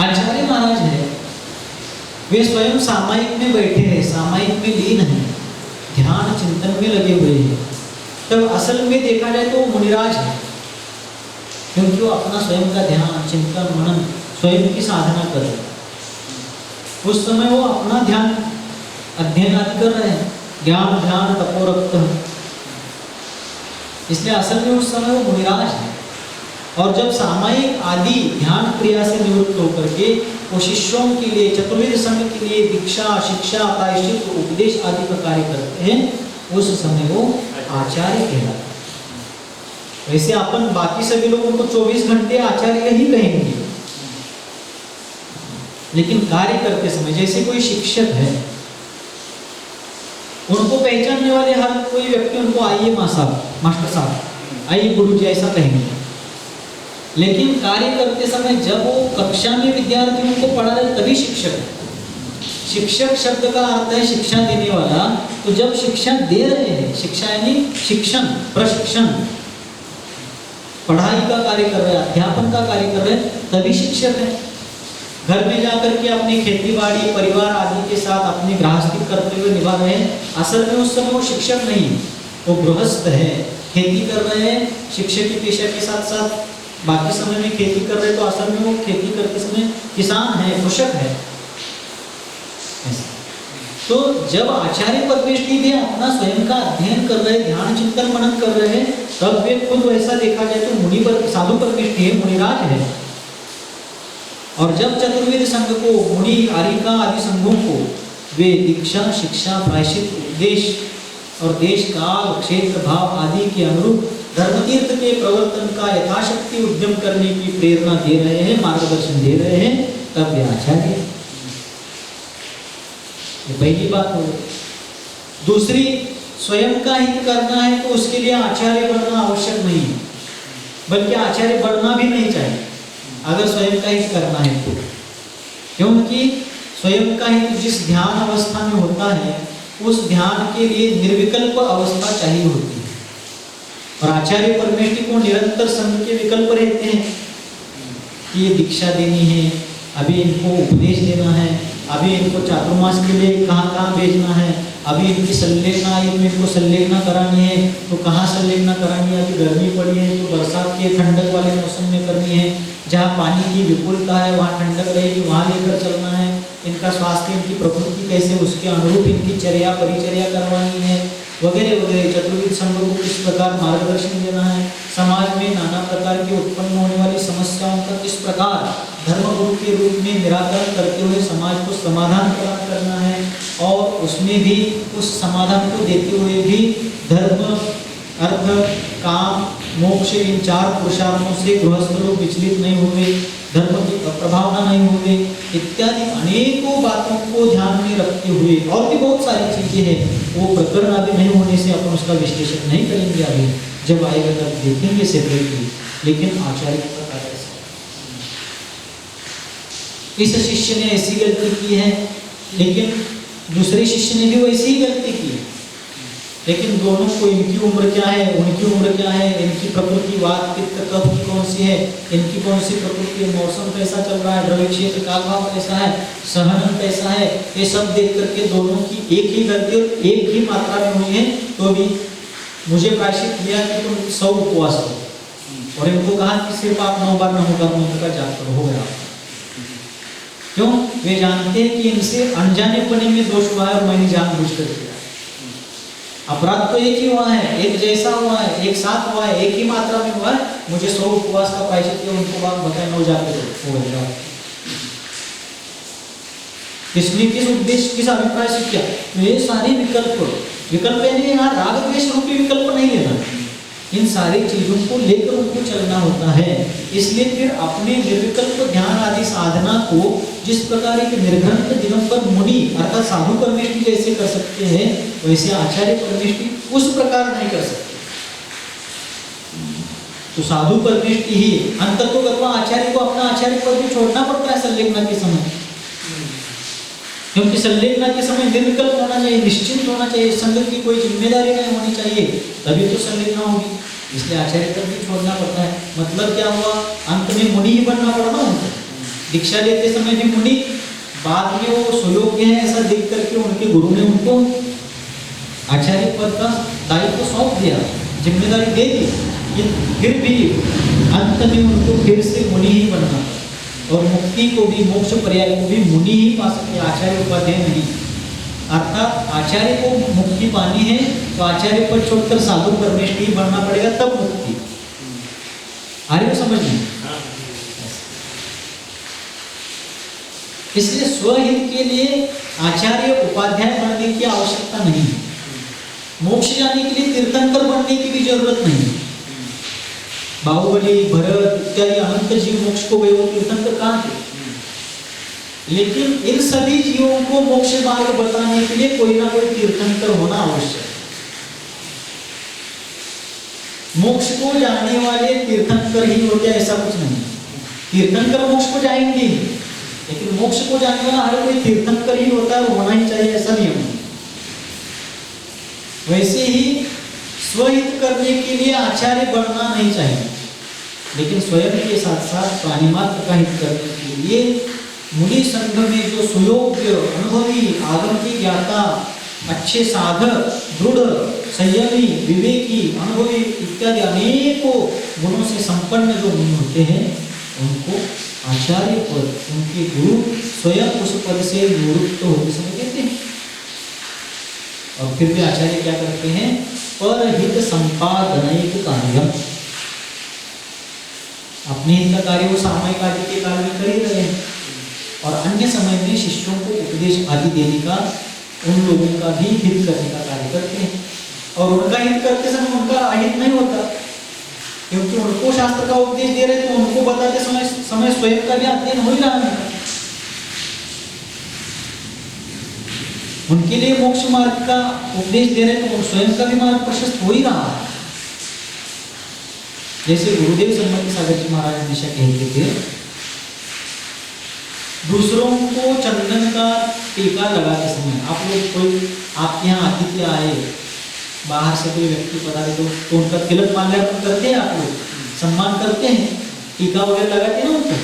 आचार्य महाराज है, वे स्वयं सामायिक में बैठे हैं, सामायिक में लीन है, ध्यान चिंतन में लगे हुए हैं। तब असल में देखा जाए तो वो मुनिराज है, क्योंकि वो अपना स्वयं का ध्यान चिंतन मनन स्वयं की साधना कर रहे हैं। उस समय वो अपना ध्यान अध्ययन आदि कर रहे हैं, ज्ञान ध्यान तपोरक्त, इसलिए असल में उस समय वो मुनिराज है। और जब सामायिक आदि ध्यान क्रिया से निवृत्त होकर के वो शिष्यों के लिए, चतुर्विध संघ के लिए दीक्षा शिक्षा प्रायश्चित उपदेश आदि का कार्य करते हैं, उस समय वो आचार्य कहलाते हैं। वैसे अपन बाकी सभी लोगों को 24 घंटे आचार्य ही कहेंगे, लेकिन कार्य करते समय जैसे कोई शिक्षक है, उनको पहचानने वाले हर कोई व्यक्ति उनको आइए मास्टर साहब, आइए गुरु जी, ऐसा कहेंगे। लेकिन कार्य करते समय जब वो कक्षा में विद्यार्थियों को पढ़ा रहे, तभी शिक्षक है। शिक्षक शब्द का अर्थ है शिक्षा देने वाला। तो जब शिक्षा दे रहे हैं, शिक्षा यानी शिक्षण, प्रशिक्षण, पढ़ाई का कार्य कर रहे हैं, अध्यापन का कार्य कर रहे हैं, तभी शिक्षक है। घर में जाकर के अपनी खेती बाड़ी परिवार आदि के साथ अपनी गृहस्थी करते हुए निभा रहे हैं, असल में उस समय वो शिक्षक नहीं है। वो गृहस्थ है, खेती कर रहे हैं, शिक्षक की पेशा के साथ साथ बाकी समय में खेती कर रहे, तो असल में वो खेती करते समय किसान है, कृषक है। तो जब आचार्य परमेष्ठी भी अपना स्वयं का अध्ययन कर रहे, ध्यान चिंतन मनन कर रहे हैं, तब वे खुद वैसा देखा जाए तो मुनि पर साधु परमेष्ठी है, मुनिराज है। और जब चतुर्वेद संघ को, मुनि आरिका आदि संघों को वे दीक्षा, शिक्षा, प्रायश्चित, उपदेश और देश काल क्षेत्र भाव आदि के अनुरूप धर्मतीर्थ के प्रवर्तन का यथाशक्ति उद्यम करने की प्रेरणा दे रहे हैं, मार्गदर्शन दे रहे हैं, तब वे आचार्य। ये पहली बात हो। दूसरी, स्वयं का हित करना है तो उसके लिए आचार्य बनना आवश्यक नहीं है, बल्कि आचार्य बनना भी नहीं चाहिए अगर स्वयं का हित करना है तो। क्योंकि स्वयं का हित जिस ध्यान अवस्था में होता है, उस ध्यान के लिए निर्विकल्प अवस्था चाहिए होती है। और आचार्य परमेष्ठी को निरंतर संघ के विकल्प रहते हैं कि ये दीक्षा देनी है, अभी इनको उपदेश देना है, अभी इनको चातुर्मास के लिए कहाँ कहाँ भेजना है, अभी इनकी संलेखना, इनको संलेखना करानी है तो कहाँ संलेखना करानी है, अभी गर्मी पड़ी है तो बरसात के ठंडक वाले मौसम में करनी है, जहाँ पानी की विपुलता है वहाँ ठंडक रहेगी, वहाँ लेकर चलना है, इनका स्वास्थ्य, इनकी प्रकृति कैसे, उसके अनुरूप इनकी चर्या परिचर्या करवानी है, वगैरह वगैरह। चतुर्विध संघ को किस प्रकार मार्गदर्शन देना है, समाज में नाना प्रकार की उत्पन्न होने वाली समस्याओं का किस प्रकार धर्मगुरु के रूप में निराकरण करते हुए समाज को समाधान प्रदान करना है, और उसमें भी उस समाधान को देते हुए भी धर्म, अर्थ, काम, मोक्ष, इन चार पुरुषार्थों से गृहस्थ लोग विचलित नहीं होंगे, धर्म की प्रभावना नहीं होंगे, इत्यादि अनेकों बातों को ध्यान में रखते हुए, और भी बहुत सारी चीजें हैं, वो प्रकरण आदि नहीं होने से अपन उसका विश्लेषण नहीं करेंगे, अभी जब आएगा तब देखेंगे सेपरेटली। लेकिन आचार्य का कार्य इस शिष्य ने ऐसी गलती की है, लेकिन दूसरे शिष्य ने भी वैसी ही गलती की है, लेकिन दोनों को, इनकी उम्र क्या है, उनकी उम्र क्या है, इनकी प्रकृति, वात पित्त कफ की कौन सी है, इनकी कौन सी प्रकृति है, मौसम कैसा चल रहा है, द्रव्य क्षेत्र का भाव कैसा है, सहन कैसा है, ये सब देख करके दोनों की एक ही गलती और एक ही मात्रा में हुई है, तो भी मुझे प्रायश्चित किया कि तुम 100 उपवास करो, और इनको कहा कि सिर्फ आप 9 बार नमोकार का जाप करो, हो गया। क्यों? वे जानते हैं कि इनसे अनजाने पने में दोष हुआ है और मैंने जानबूझ कर किया। अपराध तो एक ही हुआ है, एक जैसा हुआ है, एक साथ हुआ है, एक ही मात्रा में हुआ है, मुझे 100 उपवास का प्रायश्चित किया, उनको बात बताए 9 जाके हो गया। किसने किस उद्देश्य, किस अभिप्राय से किया? तो ये सारी विकल्प यानी यहाँ राग द्वेष रूपी विकल्प नहीं लेना, इन सारी चीजों को लेकर उनको चलना होता है। इसलिए फिर अपने निर्विकल्प ध्यान आदि साधना को जिस प्रकार एक निर्घंट दिगंबर मुनि अर्थात साधु परमेष्ठी जैसे कर सकते हैं, वैसे आचार्य परमेष्ठी उस प्रकार नहीं कर सकते। तो साधु परमेष्ठी ही अंततोगत्वा आचार्य को अपना आचार्य पद भी छोड़ना पड़ता है संलेखना के समय, क्योंकि संलेखना के समय निर्विकल्प होना चाहिए, निश्चिंत होना चाहिए, संघ की कोई जिम्मेदारी नहीं होनी चाहिए, तभी तो संलेखना होगी। इसलिए आचार्य पद भी छोड़ना पड़ता है। मतलब क्या हुआ? अंत में मुनि ही बनना पड़ा ना उनको। दीक्षा लेते समय भी मुनि, बाद में वो सुयोग्य है ऐसा देख करके उनके गुरु ने उनको आचार्य पद का दायित्व सौंप दिया, जिम्मेदारी दे दी, फिर भी अंत में उनको फिर से मुनि ही बनना, और मुक्ति को भी, मोक्ष पर्याय को भी मुनि ही पा सकते, आचार्य उपाध्याय नहीं। अर्थात आचार्य को मुक्ति पानी है तो आचार्य पद छोड़कर साधु परमेष्ठी बनना पड़ेगा, तब मुक्ति। आ रही हो समझ में? इसलिए स्वहित के लिए आचार्य उपाध्याय बनने की आवश्यकता नहीं है। मोक्ष जाने के लिए तीर्थंकर बनने की भी जरूरत नहीं है। बाहुबली, भरत इत्यादि अनंत जीव मोक्ष को गए, वो तीर्थंकर कहाँ थे? लेकिन इन सभी जीवों को मोक्ष मार्ग बताने के लिए कोई ना कोई तीर्थंकर होना आवश्यक है। मोक्ष को जाने वाले तीर्थंकर ही होते ऐसा कुछ नहीं। तीर्थंकर मोक्ष को जाएंगे, लेकिन मोक्ष को जाने वाला हर कोई तीर्थंकर ही होता है, होना ही चाहिए ऐसा नियम है। वैसे ही स्वहित करने के लिए आचार्य बनना नहीं चाहिए, लेकिन स्वयं के साथ साथ प्राणी मात्र का हित करने के लिए मुनि संघ में जो सुयोग्य, अनुभवी, आगम की ज्ञाता, अच्छे साधक, दृढ़ संयमी, विवेकी, अनुभवी इत्यादि अनेकों गुणों से संपन्न जो मुनि होते हैं उनको आचार्य पद, उनके गुरु स्वयं उस पद से निवृत्त होते समय कहते हैं। और फिर भी आचार्य क्या करते हैं? परहित संपादनैक कार्यम, अपने हित का कार्य वो सामयिक आदि के काल में कर ही रहे हैं, और अन्य समय में शिष्यों को उपदेश आदि देने का, उन लोगों का भी हित करने का कार्य करते हैं। और उनका हित करते समय उनका अहित नहीं होता, क्योंकि उनको शास्त्र का उपदेश दे रहे तो उनको बताते समय स्वयं का भी अध्ययन हो ही रहा है। उनके लिए मोक्ष मार्ग का उपदेश दे रहे तो स्वयं का भी मार्ग प्रशस्त हो ही रहा है। जैसे गुरुदेव सम्मति सागर जी महाराज हमेशा कहते थे, दूसरों को चंदन का टीका लगाते समय, आप लोग कोई आपके यहाँ अतिथि आए, बाहर से कोई व्यक्ति पधारे तो उनका तिलक माल्यार्पण करते हैं, आप लोग सम्मान करते हैं, टीका वगैरह लगाते हैं ना उनको।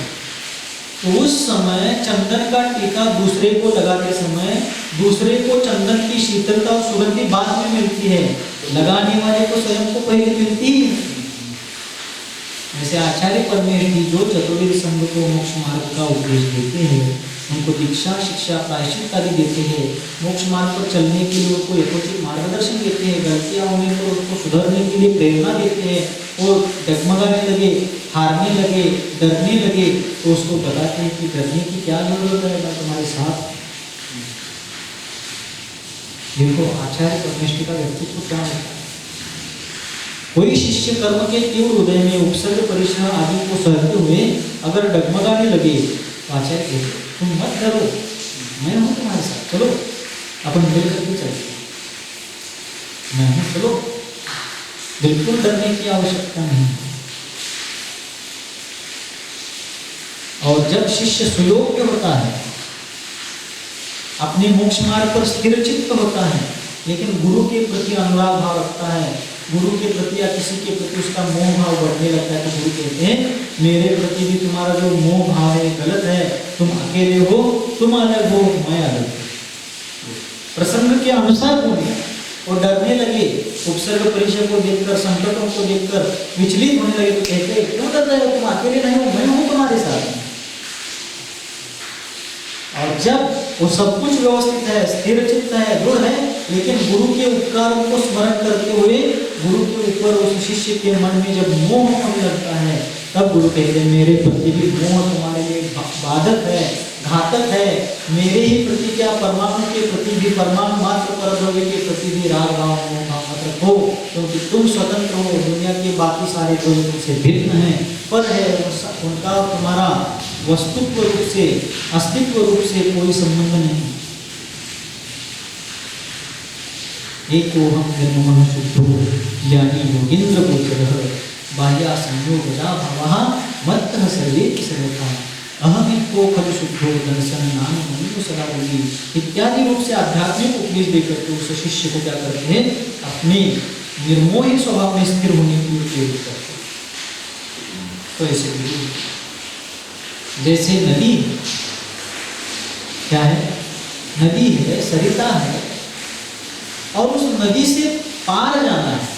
तो उस समय चंदन का टीका दूसरे को लगाते समय दूसरे को चंदन की शीतलता और सुगंधी बाद में मिलती है, लगाने वाले को स्वयं को पहले मिलती है। जैसे आचार्य परमेश्वर जो चतुर्वेद संघ को मोक्ष मार्ग का उपदेश देते हैं, उनको दीक्षा, शिक्षा, प्रायश्चित आदि देते हैं, मोक्ष मार्ग पर चलने के लिए उनको यथोचित मार्गदर्शन देते हैं, गलतियाँ होने पर उनको सुधरने के लिए प्रेरणा देते हैं, और डगमगाने लगे, हारने लगे, डरने लगे तो उसको बताते हैं कि डरने की क्या जरूरत है, मैं तुम्हारे साथ। देखो आचार्य परमेश्वर का व्यक्तित्व क्या होता है। कोई शिष्य कर्म के तीव्र हृदय में उपसर्ग, परिश्रम आदि को सहते हुए अगर डगमगाने लगे तो आचार्य कहते तुम मत डरो, मैं हूं तुम्हारे साथ, चलो अपन मिल करके चलते हैं, मैं हूं, चलो, बिल्कुल डरने की आवश्यकता नहीं। और जब शिष्य सुयोग्य होता है, अपने मोक्ष मार्ग पर स्थिर चित्त होता है, लेकिन गुरु के प्रति अनुराग भाव रखता है, गुरु के प्रति या किसी के प्रति उसका मोह भाव बढ़ने लगता है, तो गुरु कहते हैं मेरे प्रति भी तुम्हारा जो मोह भाव है गलत है, तुम अकेले हो, तुम अलग हो, मैं अलग हूं। प्रसंग के अनुसार बोले और डरने लगे, उपसर्ग परिचय को देखकर, संकटों को देखकर विचलित होने लगे तो कहते क्यों डर रहे हो, तुम अकेले नहीं हो, मैं हूं तुम्हारे साथ। और जब वो सब कुछ व्यवस्थित है, स्थिर चित्त है, दृढ़ है, लेकिन गुरु के उपकारों को स्मरण करते हुए गुरु के ऊपर उस शिष्य के मन में जब मोह होने लगता है, तब गुरु कहते हैं मेरे प्रति भी मोह तुम्हारे लिए बाधक है, घातक है, मेरे ही प्रति क्या परमाणु के प्रति भी, परमाणु मात्र परद्रव्य के प्रति भी राग भाव मोह भाव मत रखो, क्योंकि तुम स्वतंत्र हो, दुनिया के बाकी सारे द्रव्य तुमसे भिन्न हैं, पर है उनका तुम्हारा वस्तुत्व रूप से, अस्तित्व रूप से कोई संबंध नहीं। एको हम निर्ममः शुद्धो ज्ञानी योगींद्र गोचरः बाह्या संयोगजा भवः मत्तः सर्वेति सर्वथा अहमित्यो खलु शुद्धो दर्शन नाम मनु सदा बोली इत्यादि रूप से आध्यात्मिक उपदेश देकर के उस शिष्य को क्या करते हैं, अपने निर्मोही स्वभाव में स्थिर होने के लिए प्रेरित करते हैं। तो ऐसे गुरु जैसे नदी क्या है, नदी है, सरिता है, और उस नदी से पार जाना है।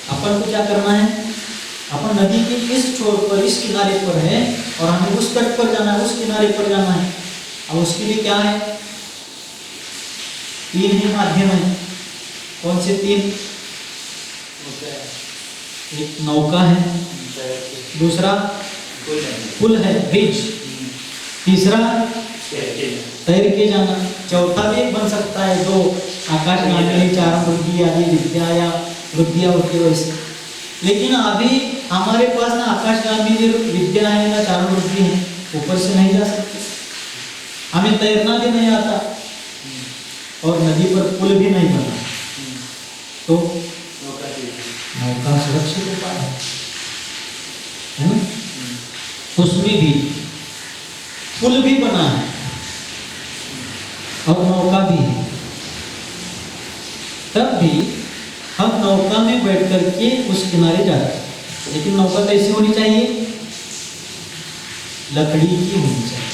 अपन को क्या करना है, अपन नदी के इस छोर पर, इस किनारे पर है और हमें उस तट पर जाना है, उस किनारे पर जाना है। अब उसके लिए क्या है, तीन ही माध्यम है। कौन से तीन? एक नौका है, दूसरा पुल है, ब्रिज, तीसरा तैर के जाना, चौथा भी बन सकता है जो आकाशगामी, चारण वृद्धि आदि विद्या या वृद्धियाँ होती है वैसे। लेकिन अभी हमारे पास ना आकाशगामी विद्या है ना चारण वृद्धि है, ऊपर से नहीं जा सकते, हमें तैरना भी नहीं आता और नदी पर पुल भी नहीं बना, तो नौका सुरक्षित उपाय है ना। उसमें भी पुल भी बना है और नौका भी है, तब भी हम नौका में बैठ करके उस किनारे जाते हैं। लेकिन नौका कैसी होनी चाहिए, लकड़ी की होनी चाहिए।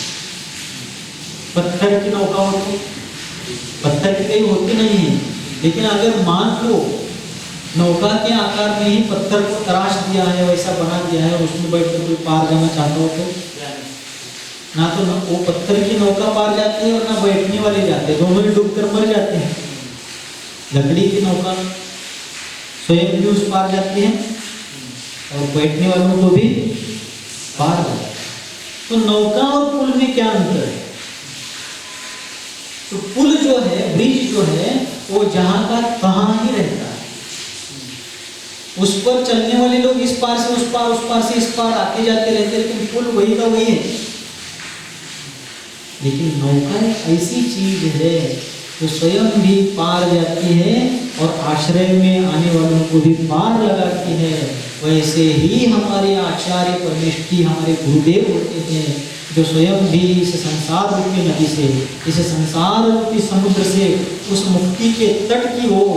पत्थर की नौका होती, पत्थर की कहीं होती नहीं है, लेकिन अगर मान लो नौका के आकार में ही पत्थर को तराश दिया है, वैसा बना दिया है, उसमें बैठ कर कोई पार जाना चाहता हो तो ना तो वो पत्थर की नौका पार जाती है और ना बैठने वाले जाते, दोनों ही डूब कर मर जाते हैं। लकड़ी की नौका स्वयं भी उस पार जाती है और बैठने वालों को भी पार जाता है। तो नौका और पुल में क्या अंतर है? तो पुल जो है, ब्रिज जो है, वो जहां का तहां ही रहता है। उस पर चलने वाले लोग इस पार से उस पार, उस पार से इस पार आते जाते रहते, लेकिन पुल वही का वही है। लेकिन नौका एक ऐसी चीज है जो स्वयं भी पार जाती है और आश्रय में आने वालों को भी पार लगाती है। वैसे ही हमारे आचार्य परमेष्ठी हमारे गुरुदेव होते हैं, जो स्वयं भी इस संसार रूपी नदी से, इस संसार रूपी समुद्र से उस मुक्ति के तट की ओर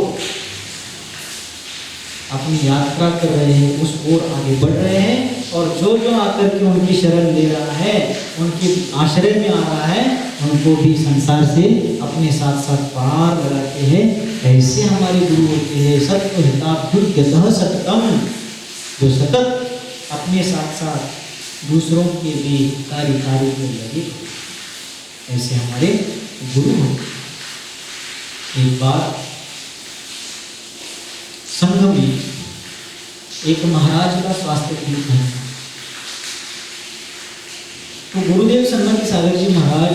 अपनी यात्रा कर रहे हैं, उस ओर आगे बढ़ रहे हैं। और जो जो आकर के उनकी शरण ले रहा है, उनके आश्रय में आ रहा है, उनको भी संसार से अपने साथ साथ पार लगाते हैं। ऐसे हमारे गुरु होते हैं। सत्य हिताभ्युद्यतः सततम, जो सतत अपने साथ साथ दूसरों के भी कार्य में लगे, ऐसे हमारे गुरु होते। एक बार संघ में एक महाराज का स्वास्थ्य ठीक है, तो गुरुदेव सन्मति सागर जी महाराज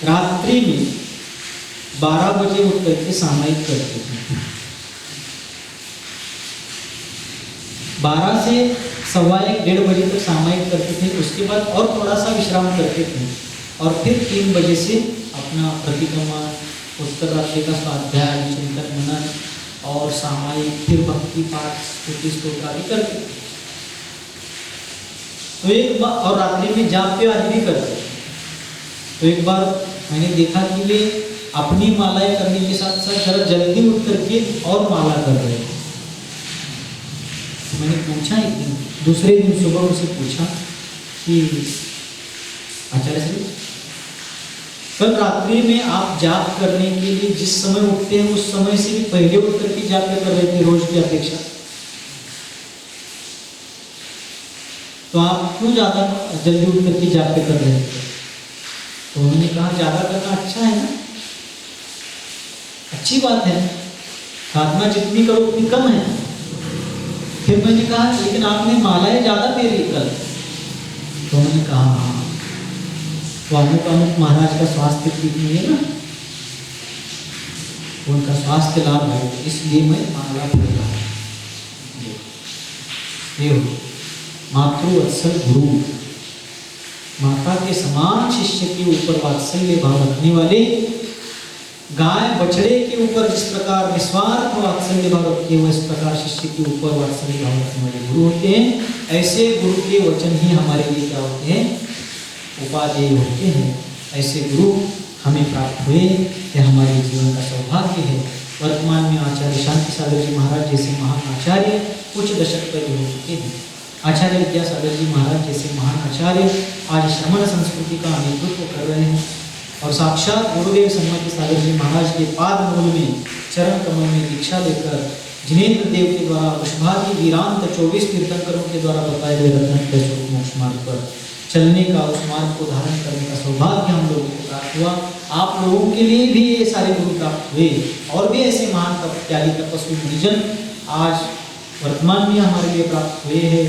रात्रि में 12 बजे उठ करके सामायिक करते थे। 12 से 1:15-1:30 बजे तक सामायिक करते थे। उसके बाद और थोड़ा सा विश्राम करते थे और फिर 3 बजे से अपना प्रतिक्रमण, उत्तर रात्रि का स्वाध्याय, चिंतन मनन और सामायिक, फिर भक्ति पाठ, स्तुति स्तोत्र आदि करते। तो एक बार, और रात्रि में जाप आदि भी करते। तो एक बार मैंने देखा कि वे अपनी मालाएं करने के साथ साथ जरा जल्दी उठ करके और माला कर रहे थे। तो मैंने पूछा एक दिन, दूसरे दिन सुबह उनसे पूछा कि आचार्य श्री, कल रात्रि में आप जाप करने के लिए जिस समय उठते हैं उस समय से भी पहले उठ करके जाप कर रहे थे रोज की अपेक्षा, तो आप क्यों ज़्यादा जल्दी उठ करके जाप कर रहे थे? तो उन्होंने कहा ज़्यादा करना अच्छा है ना, अच्छी बात है, साधना जितनी करो उतनी कम है। फिर मैंने कहा लेकिन आपने मालाएं ज़्यादा फेरी कल। तो उन्होंने कहा हाँ, तो अमुक महाराज का स्वास्थ्य ठीक नहीं है ना, उनका स्वास्थ्य लाभ है, इसलिए मैं माला फेर रहा हूँ। मातृवत्सल गुरु, माता के समान शिष्य के ऊपर वात्सल्य भाव रखने वाले, गाय बछड़े के ऊपर जिस प्रकार निस्वार्थ वात्सल्य भाव रखते हुए, इस प्रकार शिष्य के ऊपर वात्सल्य भाव रखने वाले गुरु होते हैं। ऐसे गुरु के वचन ही हमारे लिए क्या होते हैं? उपादेय होते हैं। ऐसे गुरु हमें प्राप्त हुए, यह हमारे जीवन का सौभाग्य है। वर्तमान में आचार्य शांति सागर जी महाराज जैसे महान आचार्य कुछ दशक पहले हो चुके हैं। आचार्य विद्यासागर जी महाराज जैसे महान आचार्य आज श्रमण संस्कृति का नेतृत्व कर रहे हैं और साक्षात गुरुदेव सन्मति सागर जी महाराज के पाद मूल में चरण कमल में दीक्षा लेकर जिनेन्द्र देव के द्वारा वृषभादि वीरांत 24 तीर्थंकरों के द्वारा बताए गए रत्न मोक्ष मार्ग पर चलने का, उस मार्ग को धारण करने का सौभाग्य हम लोगों को प्राप्त हुआ। आप लोगों के लिए भी ये सारे गुरु प्राप्त हुए और भी ऐसे महान त्यागी तपस्वी मुनिजन आज वर्तमान में हमारे लिए प्राप्त हुए हैं,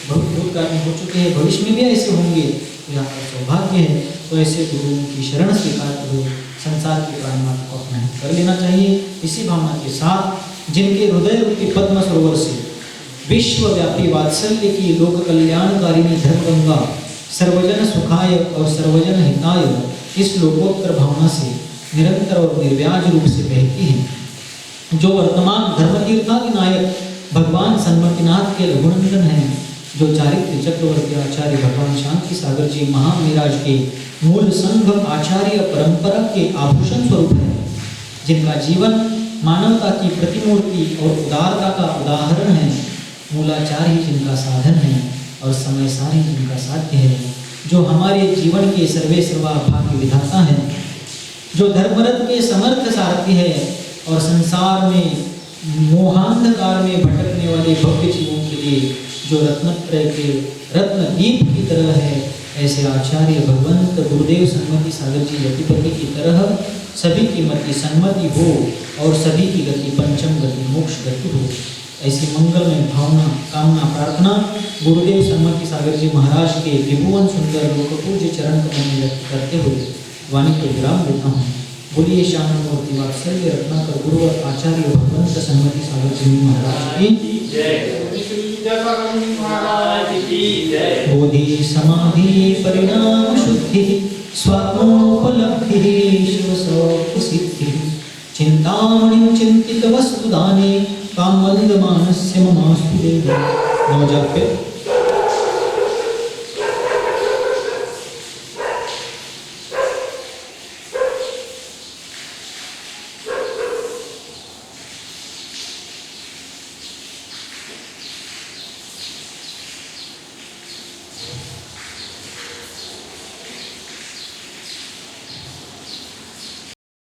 बहुत भूतकाल में हो चुके हैं, भविष्य में भी ऐसे होंगे, तो यहाँ का सौभाग्य है। तो ऐसे गुरुओं की शरण स्वीकार हुए संसार के प्राणनाथ को अपना कर लेना चाहिए। इसी भावना के साथ जिनके हृदय रूपी पद्म सरोवर से विश्वव्यापी वात्सल्य की लोक कल्याणकारिणी धर्म गंगा सर्वजन सुखाय और सर्वजन हिताय इस लोकोत्तर भावना से निरंतर और निर्व्याज रूप से बहती है, जो वर्तमान धर्मतीर्थादि नायक भगवान सन्मतिनाथ के रघुनंदन हैं, जो चारित्र चक्रवर्ती आचार्य भगवान शांति सागर जी महामिराज के मूल संघ आचार्य परंपरा के आभूषण स्वरूप है, जिनका जीवन मानवता की प्रतिमूर्ति और उदारता का उदाहरण है, मूलाचार ही जिनका साधन है और समय सार ही जिनका साध्य है, जो हमारे जीवन के सर्वे सर्वा भाग्य विधाता हैं, जो धर्मरथ के समर्थ सारथी है और संसार में मोहांधकार में भटकने वाले भव्य जीवों के लिए जो रत्नत्रय के रत्नदीप की तरह है, ऐसे आचार्य भगवंत गुरुदेव सन्मति सागर जी यतिपति की तरह सभी की मति सन्मति हो और सभी की गति पंचम गति मोक्ष गति हो। ऐसी मंगलमय भावना कामना प्रार्थना गुरुदेव सन्मति सागर जी महाराज के त्रिभुवन सुंदर लोक पूज्य चरण कमल में व्यक्त करते हुए वाणी को विराम देता हूँ। बोलिए श्याम मूर्ति वात्सल्य रत्नाकर गुरुवर आचार्य भगवंत सन्मति सागर जी महाराज की बोधि समाधि परिणाम शुद्धि स्वात्मोपलब्धि शिव सिद्धि चिंतामणि चिंतित वस्तुदाने कामवंद मानस्य ममास्तु देव। नवजाप्य